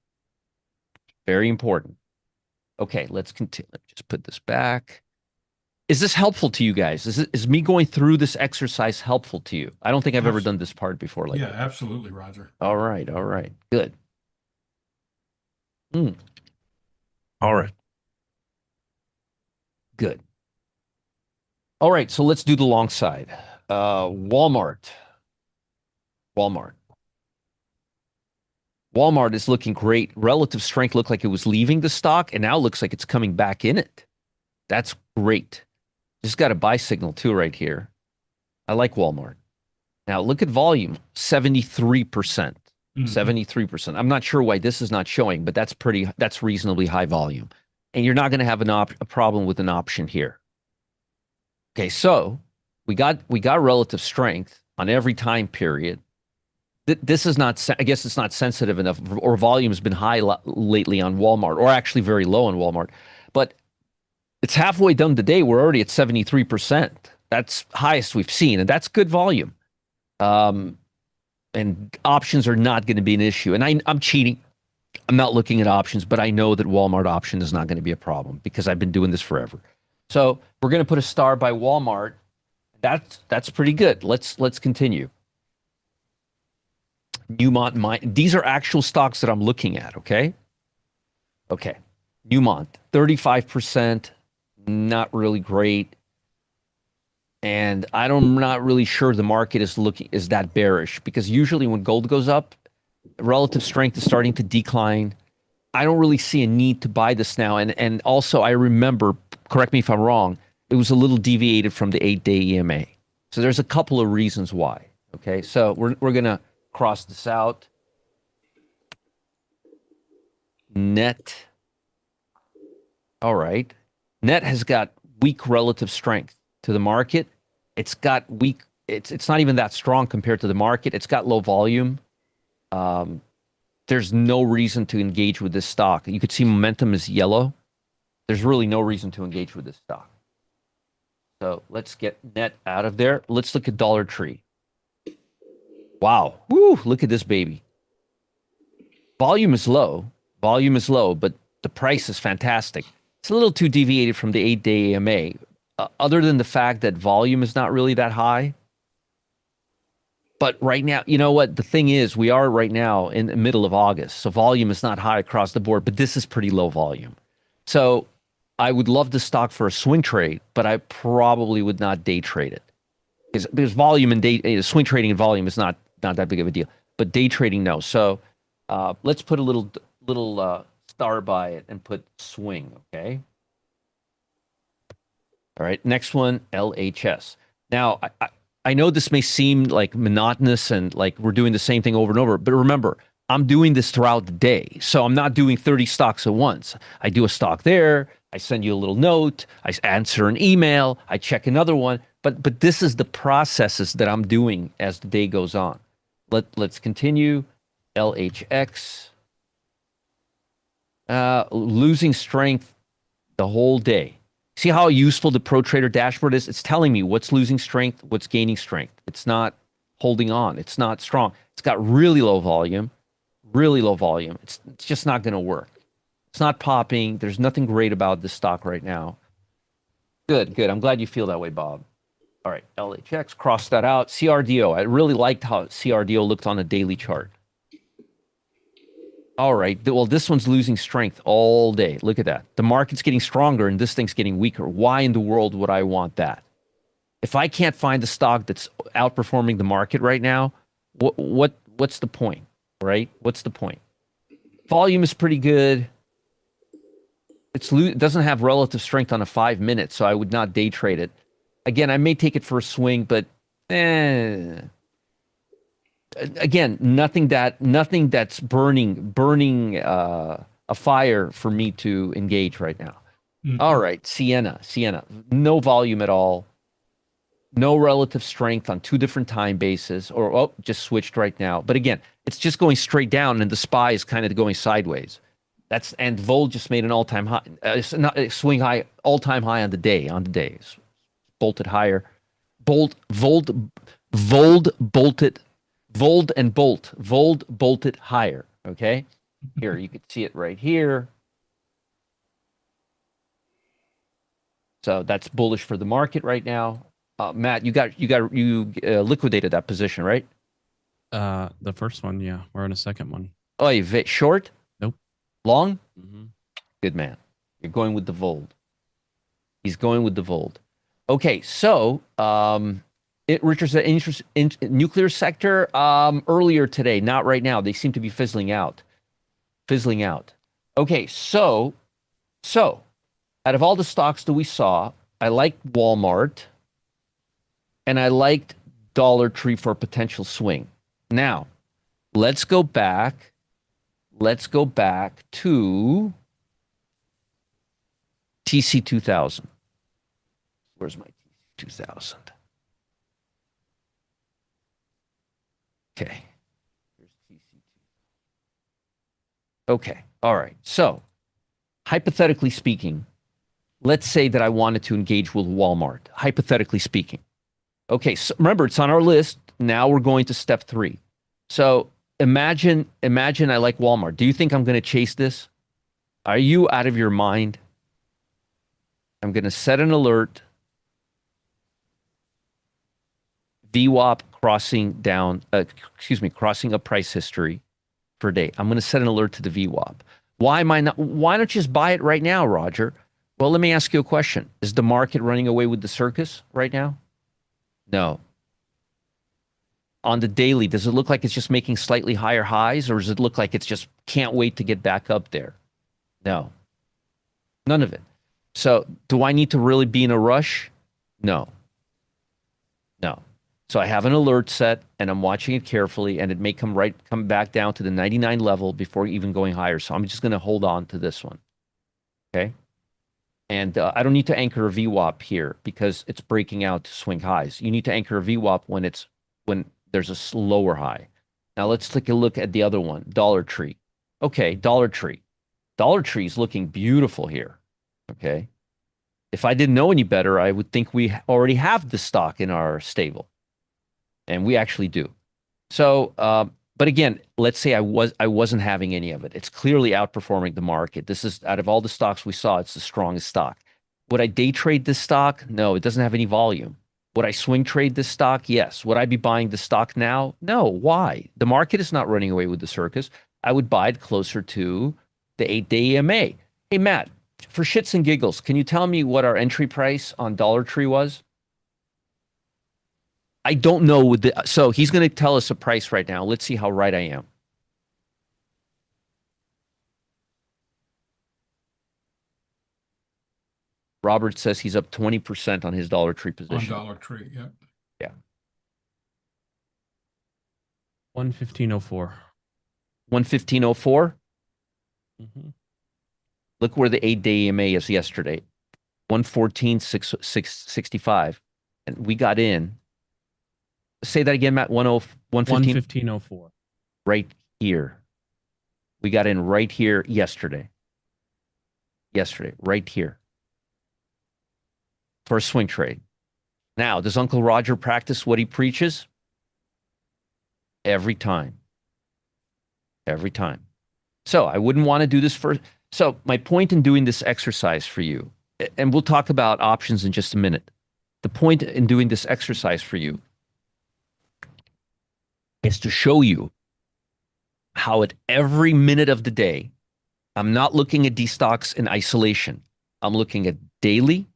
Very important. Okay, let's continue. Let me just put this back. Is this helpful to you guys? Is me going through this exercise helpful to you? I don't think I've ever done this part before like Yeah, that. absolutely, Roger. All right. Good. All right. Good. All right, so let's do the long side. Walmart is looking great. Relative strength looked like it was leaving the stock, and now looks like it's coming back in it. That's great. Just got a buy signal too right here. I like Walmart. Now look at volume, 73%. 73%. I'm not sure why this is not showing, but that's reasonably high volume. And you're not going to have a problem with an option here. Okay, so we got relative strength on every time period. This is not, I guess it's not sensitive enough, or volume has been high lately on Walmart, or actually very low on Walmart. But it's halfway done the day. We're already at 73%. That's highest we've seen, and that's good volume. And options are not going to be an issue. And I'm cheating. I'm not looking at options, but I know that Walmart option is not going to be a problem because I've been doing this forever. So we're going to put a star by Walmart. That's pretty good. Let's continue. Newmont, these are actual stocks that I'm looking at, okay? Okay. Newmont, 35%, not really great. And I'm not really sure the market is that bearish, because usually when gold goes up, Relative strength is starting to decline. I don't really see a need to buy this now. And also, I remember, correct me if I'm wrong, it was a little deviated from the 8-day EMA. So there's a couple of reasons why. Okay, so we're gonna cross this out. Net. All right. Net has got weak relative strength to the market. It's got weak. It's not even that strong compared to the market. It's got low volume. There's no reason to engage with this stock. You could see momentum is yellow. There's really no reason to engage with this stock. So let's get net out of there. Let's look at Dollar Tree. Wow. Woo, look at this baby. Volume is low. Volume is low, but the price is fantastic. It's a little too deviated from the 8-day AMA. Other than the fact that volume is not really that high. But right now, you know what? The thing is, we are right now in the middle of August. So volume is not high across the board, but this is pretty low volume. So I would love the stock for a swing trade, but I probably would not day trade it. Because volume and swing trading and volume is not that big of a deal. But day trading, no. So let's put a little star by it and put swing, okay? All right, next one, LHS. Now, I know this may seem like monotonous and like we're doing the same thing over and over, but remember, I'm doing this throughout the day. So I'm not doing 30 stocks at once. I do a stock there, I send you a little note, I answer an email, I check another one, but this is the processes that I'm doing as the day goes on. Let's continue. LHX. Losing strength the whole day. See how useful the Pro Trader dashboard is? It's telling me what's losing strength, what's gaining strength. It's not holding on. It's not strong. It's got really low volume, really low volume. It's just not going to work. It's not popping. There's nothing great about this stock right now. Good. I'm glad you feel that way, Bob. All right, LHX, cross that out. CRDO. I really liked how CRDO looked on a daily chart. All right. Well, this one's losing strength all day. Look at that. The market's getting stronger and this thing's getting weaker. Why in the world would I want that? If I can't find a stock that's outperforming the market right now, what's the point, right? What's the point? Volume is pretty good. It doesn't have relative strength on a 5 minute, so I would not day trade it. Again, I may take it for a swing, but again, nothing that's burning a fire for me to engage right now. Mhm. All right, Sienna, no volume at all, no relative strength on 2 different time bases, or just switched right now. But again, it's just going straight down, and the SPY is kind of going sideways. And Vol just made an all-time high, swing high, all-time high on the day. It's bolted higher, Vold bolted higher. Okay, here you could see it right here. So that's bullish for the market right now. Matt, you liquidated that position, right? The first one, yeah. We're in a second one. Oh, you short? Nope. Long? Mm-hmm. Good man. You're going with the Vold. He's going with the Vold. Okay, so Richard said interest in nuclear sector earlier today, not right now. They seem to be fizzling out. Okay, so out of all the stocks that we saw, I liked Walmart and I liked Dollar Tree for a potential swing. Now, let's go back to TC2000. Where's my TC2000? Okay. Okay. All right. So, hypothetically speaking, let's say that I wanted to engage with Walmart. Hypothetically speaking. Okay. So remember, it's on our list. Now we're going to step 3. So imagine I like Walmart. Do you think I'm going to chase this? Are you out of your mind? I'm going to set an alert. VWAP crossing a price history per day. I'm going to set an alert to the VWAP. Why not you just buy it right now, Roger? Well, let me ask you a question. Is the market running away with the circus right now? No. on the daily, does it look like it's just making slightly higher highs, or does it look like it's just can't wait to get back up there? No, none of it. So do I need to really be in a rush? No, no. So I have an alert set and I'm watching it carefully, and it may come back down to the 99 level before even going higher. So I'm just going to hold on to this one. Okay. And I don't need to anchor a VWAP here because it's breaking out to swing highs. You need to anchor a VWAP when there's a lower high. Now let's take a look at the other one, Dollar Tree. Okay, Dollar Tree. Dollar Tree is looking beautiful here. Okay. If I didn't know any better, I would think we already have the stock in our stable. And we actually do. So, but again, let's say I wasn't having any of it. It's clearly outperforming the market. This is, out of all the stocks we saw, it's the strongest stock. Would I day trade this stock? No, it doesn't have any volume. Would I swing trade this stock? Yes. Would I be buying the stock now? No. Why? The market is not running away with the circus. I would buy it closer to the 8-day EMA. Hey, Matt, for shits and giggles, can you tell me what our entry price on Dollar Tree was? I don't know. So he's going to tell us a price right now. Let's see how right I am. Robert says he's up 20% on his Dollar Tree position. On Dollar Tree, yeah. Yeah. 115.04. 115.04. Mm-hmm. Look where the 8-day EMA is yesterday. 114.65. And we got in. Say that again, Matt. 115.04. Right here. We got in right here yesterday. Right here. For a swing trade. Now, does Uncle Roger practice what he preaches? Every time. Every time. So I wouldn't want to do this first. So my point in doing this exercise for you, and we'll talk about options in just a minute. The point in doing this exercise for you is to show you how at every minute of the day, I'm not looking at these stocks in isolation. I'm looking at daily.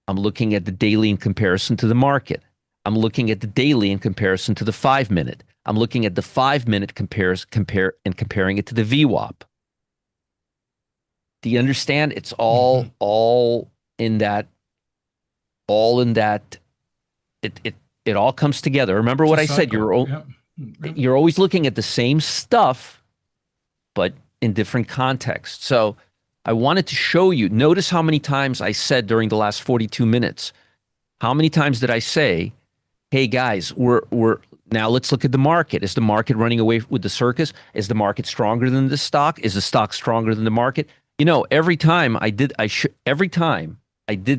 I'm looking at the daily in comparison to the market. I'm looking at the daily in comparison to the 5-minute. I'm looking at the 5-minute comparing it to the VWAP. Do you understand? It's all in that. It all comes together. Remember what I said? You're always looking at the same stuff, but in different contexts. So I wanted to show you. Notice how many times I said during the last 42 minutes. How many times did I say, "Hey guys, we're now let's look at the market. Is the market running away with the circus? Is the market stronger than the stock? Is the stock stronger than the market?" You know, every time I did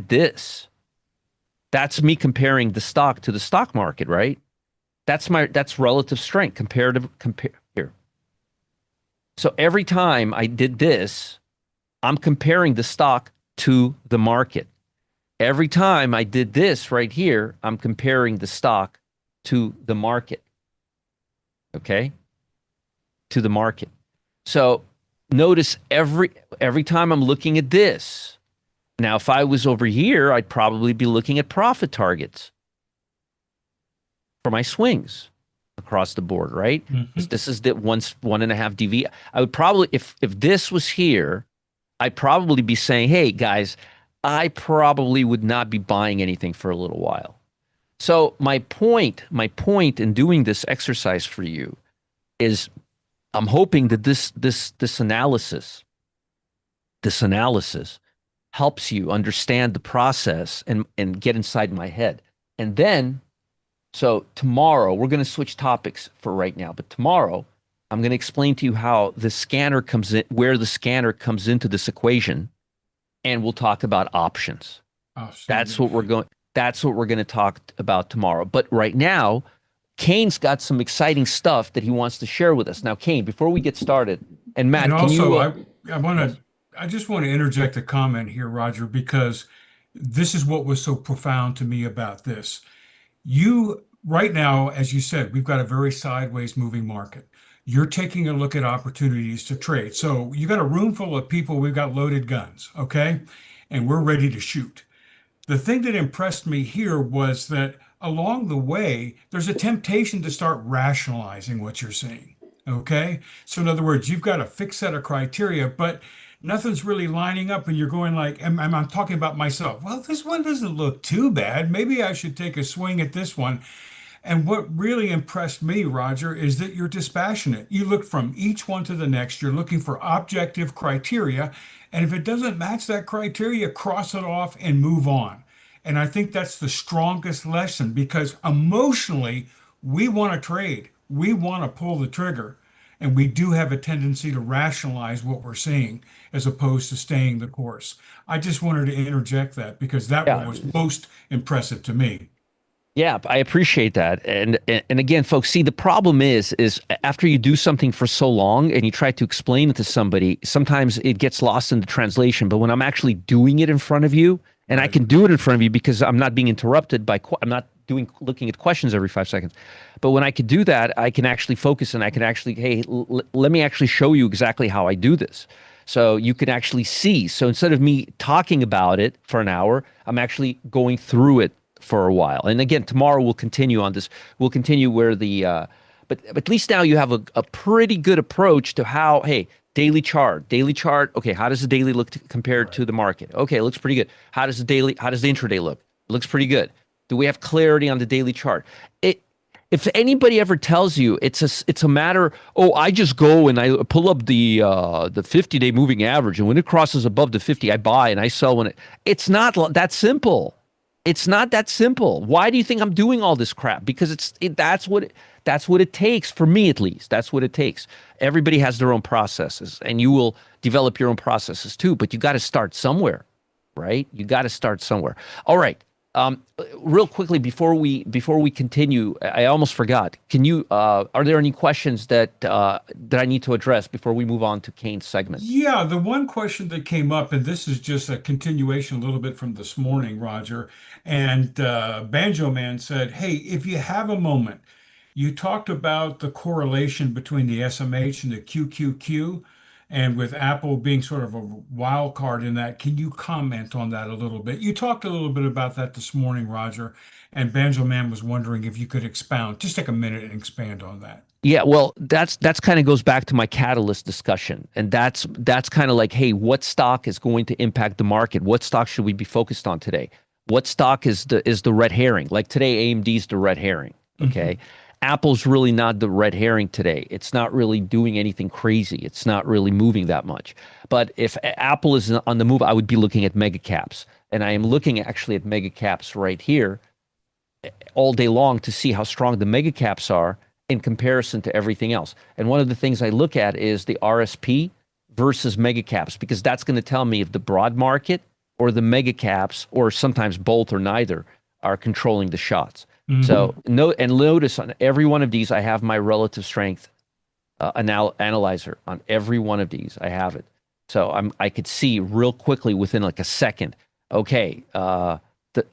this, that's me comparing the stock to the stock market, right? That's relative strength, compare here. So every time I did this, I'm comparing the stock to the market. Every time I did this right here, I'm comparing the stock to the market. Okay? To the market. So notice every time I'm looking at this. Now, if I was over here, I'd probably be looking at profit targets for my swings across the board, right? Mm-hmm. This is the 1.5 DV. I would probably, if this was here, I'd probably be saying, "Hey guys, I probably would not be buying anything for a little while." So my point in doing this exercise for you is, I'm hoping that this analysis helps you understand the process and get inside my head. And then, so tomorrow, we're going to switch topics for right now, but tomorrow I'm going to explain to you how the scanner comes in, where the scanner comes into this equation, and we'll talk about options. That's what we're going to talk about tomorrow. But right now, Kane's got some exciting stuff that he wants to share with us. Now, Kane, before we get started, and Matt, And also, can you? I just want to interject a comment here, Roger, because this is what was so profound to me about this. Right now, as you said, we've got a very sideways moving market. You're taking a look at opportunities to trade. So you got a room full of people, we've got loaded guns, okay? And we're ready to shoot. The thing that impressed me here was that along the way, there's a temptation to start rationalizing what you're seeing. Okay. So in other words, you've got a fixed set of criteria, but nothing's really lining up and you're going like, and I'm talking about myself. Well, this one doesn't look too bad. Maybe I should take a swing at this one. And what really impressed me, Roger, is that you're dispassionate. You look from each one to the next. You're looking for objective criteria. And if it doesn't match that criteria, cross it off and move on. And I think that's the strongest lesson because emotionally, we want to trade. We want to pull the trigger. And we do have a tendency to rationalize what we're seeing as opposed to staying the course. I just wanted to interject that because that one Yeah. was most impressive to me. Yeah, I appreciate that. And again, folks, see the problem is after you do something for so long and you try to explain it to somebody, sometimes it gets lost in the translation. But when I'm actually doing it in front of you, and I Right. can do it in front of you because I'm not being interrupted by I'm not looking at questions every 5 seconds. But when I could do that, I can actually focus and I can actually, hey, let me actually show you exactly how I do this. So you can actually see. So instead of me talking about it for an hour, I'm actually going through it for a while. And again, tomorrow we'll continue on this. We'll continue where but at least now you have a pretty good approach to how, hey, daily chart. Okay, how does the daily look compared to the market? Okay, it looks pretty good. How does the intraday look? It looks pretty good. Do we have clarity on the daily chart? If anybody ever tells you it's a matter, oh, I just go and I pull up the 50-day moving average, and when it crosses above the 50, I buy and I sell it's not that simple. It's not that simple. Why do you think I'm doing all this crap? Because that's what it takes for me, at least. That's what it takes. Everybody has their own processes, and you will develop your own processes too. But you got to start somewhere, right? You got to start somewhere. All right. Real quickly before we continue, I almost forgot. Are there any questions that I need to address before we move on to Kane's segment? Yeah, the one question that came up, and this is just a continuation a little bit from this morning, Roger, and Banjo Man said, hey, if you have a moment, you talked about the correlation between the SMH and the QQQ, and with Apple being sort of a wild card in that. Can you comment on that a little bit? You talked a little bit about that this morning, Roger, and Banjo Man was wondering if you could expound. Just take a minute and expand on that. Yeah, well, that's kind of goes back to my catalyst discussion, and that's kind of like, hey, what stock is going to impact the market? What stock should we be focused on today? What stock is the red herring? Like today, AMD's the red herring. Okay, Apple's really not the red herring today. It's not really doing anything crazy. It's not really moving that much. But if Apple is on the move, I would be looking at mega caps, and I am looking actually at mega caps right here all day long to see how strong the mega caps are in comparison to everything else. And one of the things I look at is the RSP versus mega caps, because that's going to tell me if the broad market or the mega caps, or sometimes both or neither, are controlling the shots. So notice on every one of these, I have my relative strength analyzer on every one of these. I have it. So I could see real quickly within like a second, okay, the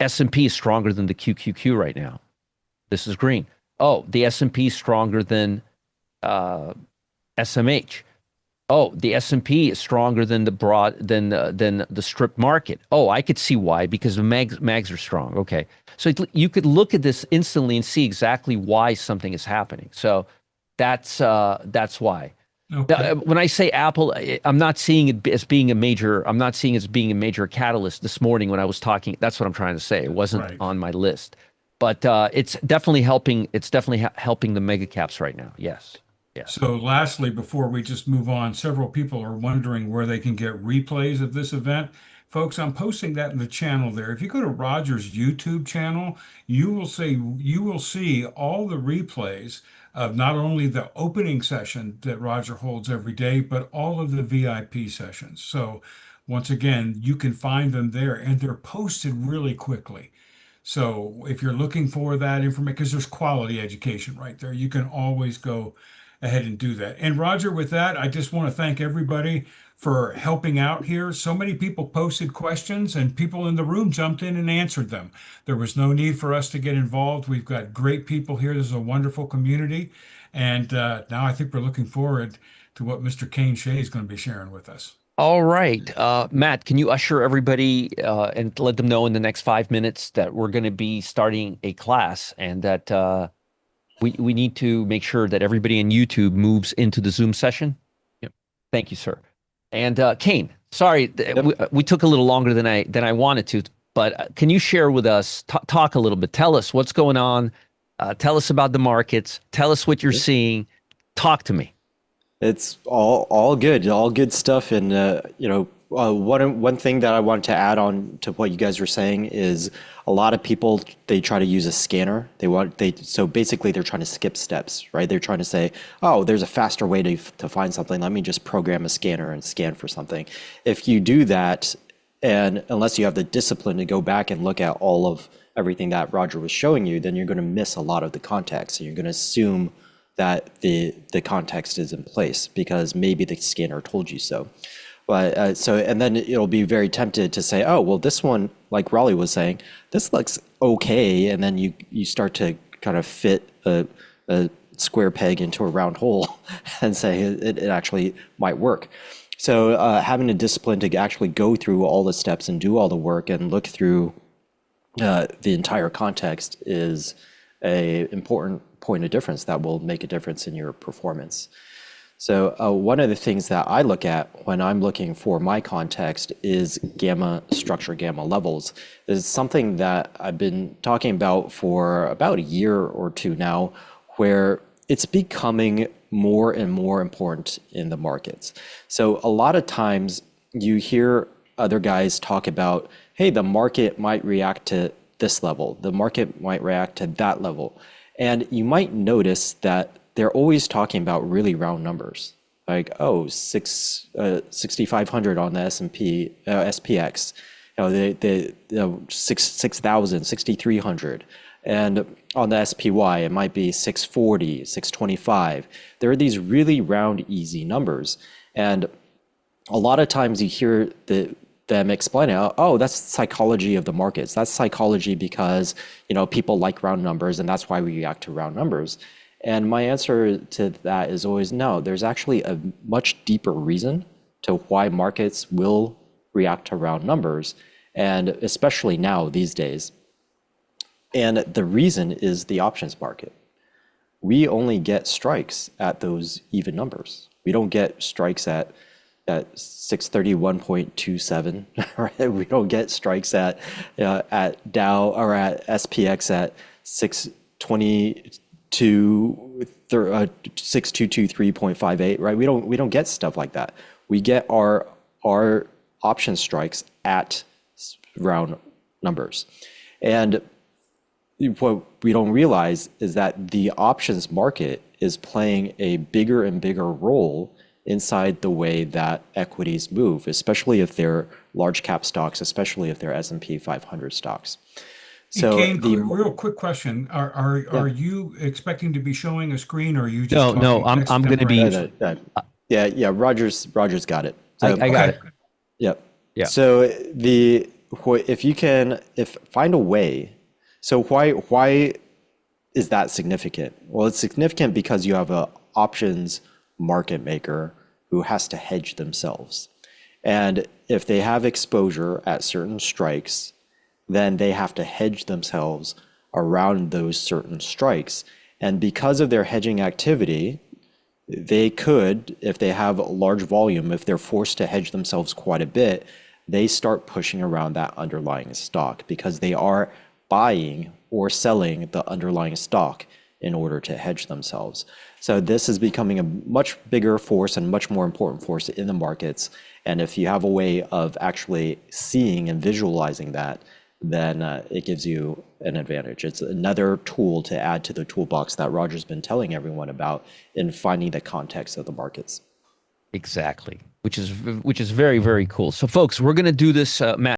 S&P is stronger than the QQQ right now. This is green. Oh, the S&P is stronger than SMH. Oh, the S&P is stronger than the strip market. Oh, I could see why, because the mags are strong. Okay, so you could look at this instantly and see exactly why something is happening. So that's why. Okay. Now, when I say Apple, I'm not seeing it as being a major. I'm not seeing it as being a major catalyst this morning when I was talking. That's what I'm trying to say. It wasn't Right. on my list, but it's definitely helping. It's definitely helping the mega caps right now. Yes. Yes. So lastly, before we just move on, several people are wondering where they can get replays of this event. Folks, I'm posting that in the channel there. If you go to Roger's YouTube channel, you will see all the replays of not only the opening session that Roger holds every day, but all of the VIP sessions. So once again, you can find them there, and they're posted really quickly. So if you're looking for that information, because there's quality education right there, you can always go ahead and do that. And Roger, with that, I just want to thank everybody for helping out here. So many people posted questions and people in the room jumped in and answered them. There was no need for us to get involved. We've got great people here. This is a wonderful community. And now I think we're looking forward to what Mr. Kane Shea is going to be sharing with us. All right. Matt, can you usher everybody and let them know in the next 5 minutes that we're going to be starting a class and that we need to make sure that everybody in YouTube moves into the Zoom session? Yep. Thank you, sir. And Kane, sorry, Yep. we took a little longer than I wanted to, but can you share with us, talk a little bit, tell us what's going on, tell us about the markets, tell us what you're seeing, talk to me. It's all good stuff. And one thing that I wanted to add on to what you guys were saying is a lot of people, they try to use a scanner. So basically they're trying to skip steps, right? They're trying to say, oh, there's a faster way to find something. Let me just program a scanner and scan for something. If you do that, and unless you have the discipline to go back and look at all of everything that Roger was showing you, then you're going to miss a lot of the context. And you're going to assume that the context is in place because maybe the scanner told you so. But and then it'll be very tempted to say, oh, well, this one, like Raleigh was saying, this looks okay. And then you start to kind of fit a square peg into a round hole and say it actually might work. So having a discipline to actually go through all the steps and do all the work and look through the entire context is a important point of difference that will make a difference in your performance. So one of the things that I look at when I'm looking for my context is gamma structure, gamma levels. This is something that I've been talking about for about a year or two now, where it's becoming more and more important in the markets. So a lot of times you hear other guys talk about, hey, the market might react to this level, the market might react to that level. And you might notice that they're always talking about really round numbers, like, oh, 6,500 on the S&P, SPX, the 6,000, 6,300. And on the SPY, it might be 640, 625. There are these really round, easy numbers. And a lot of times you hear them explain it, oh, that's psychology of the markets. That's psychology because, people like round numbers and that's why we react to round numbers. And my answer to that is always no. There's actually a much deeper reason to why markets will react to round numbers, and especially now these days. And the reason is the options market. We only get strikes at those even numbers. We don't get strikes at 631.27, right? We don't get strikes at Dow or at SPX at 6223.58, right? We don't get stuff like that. We get our option strikes at round numbers. And what we don't realize is that the options market is playing a bigger and bigger role inside the way that equities move, especially if they're large cap stocks, especially if they're S&P 500 stocks. So Kane, real quick question. Are you expecting to be showing a screen or are you just No, talking I'm going to be. Yeah, Roger's got it. So, I got it. Yep. Yeah. So if find a way. So why is that significant? Well, it's significant because you have a options market maker who has to hedge themselves. And if they have exposure at certain strikes, then they have to hedge themselves around those certain strikes. And because of their hedging activity, they could, if they have a large volume, if they're forced to hedge themselves quite a bit, they start pushing around that underlying stock because they are buying or selling the underlying stock in order to hedge themselves. So this is becoming a much bigger force and much more important force in the markets. And if you have a way of actually seeing and visualizing that, then it gives you an advantage. It's another tool to add to the toolbox that Roger's been telling everyone about in finding the context of the markets. Exactly, which is very, very cool. So folks, we're going to do this, Matt.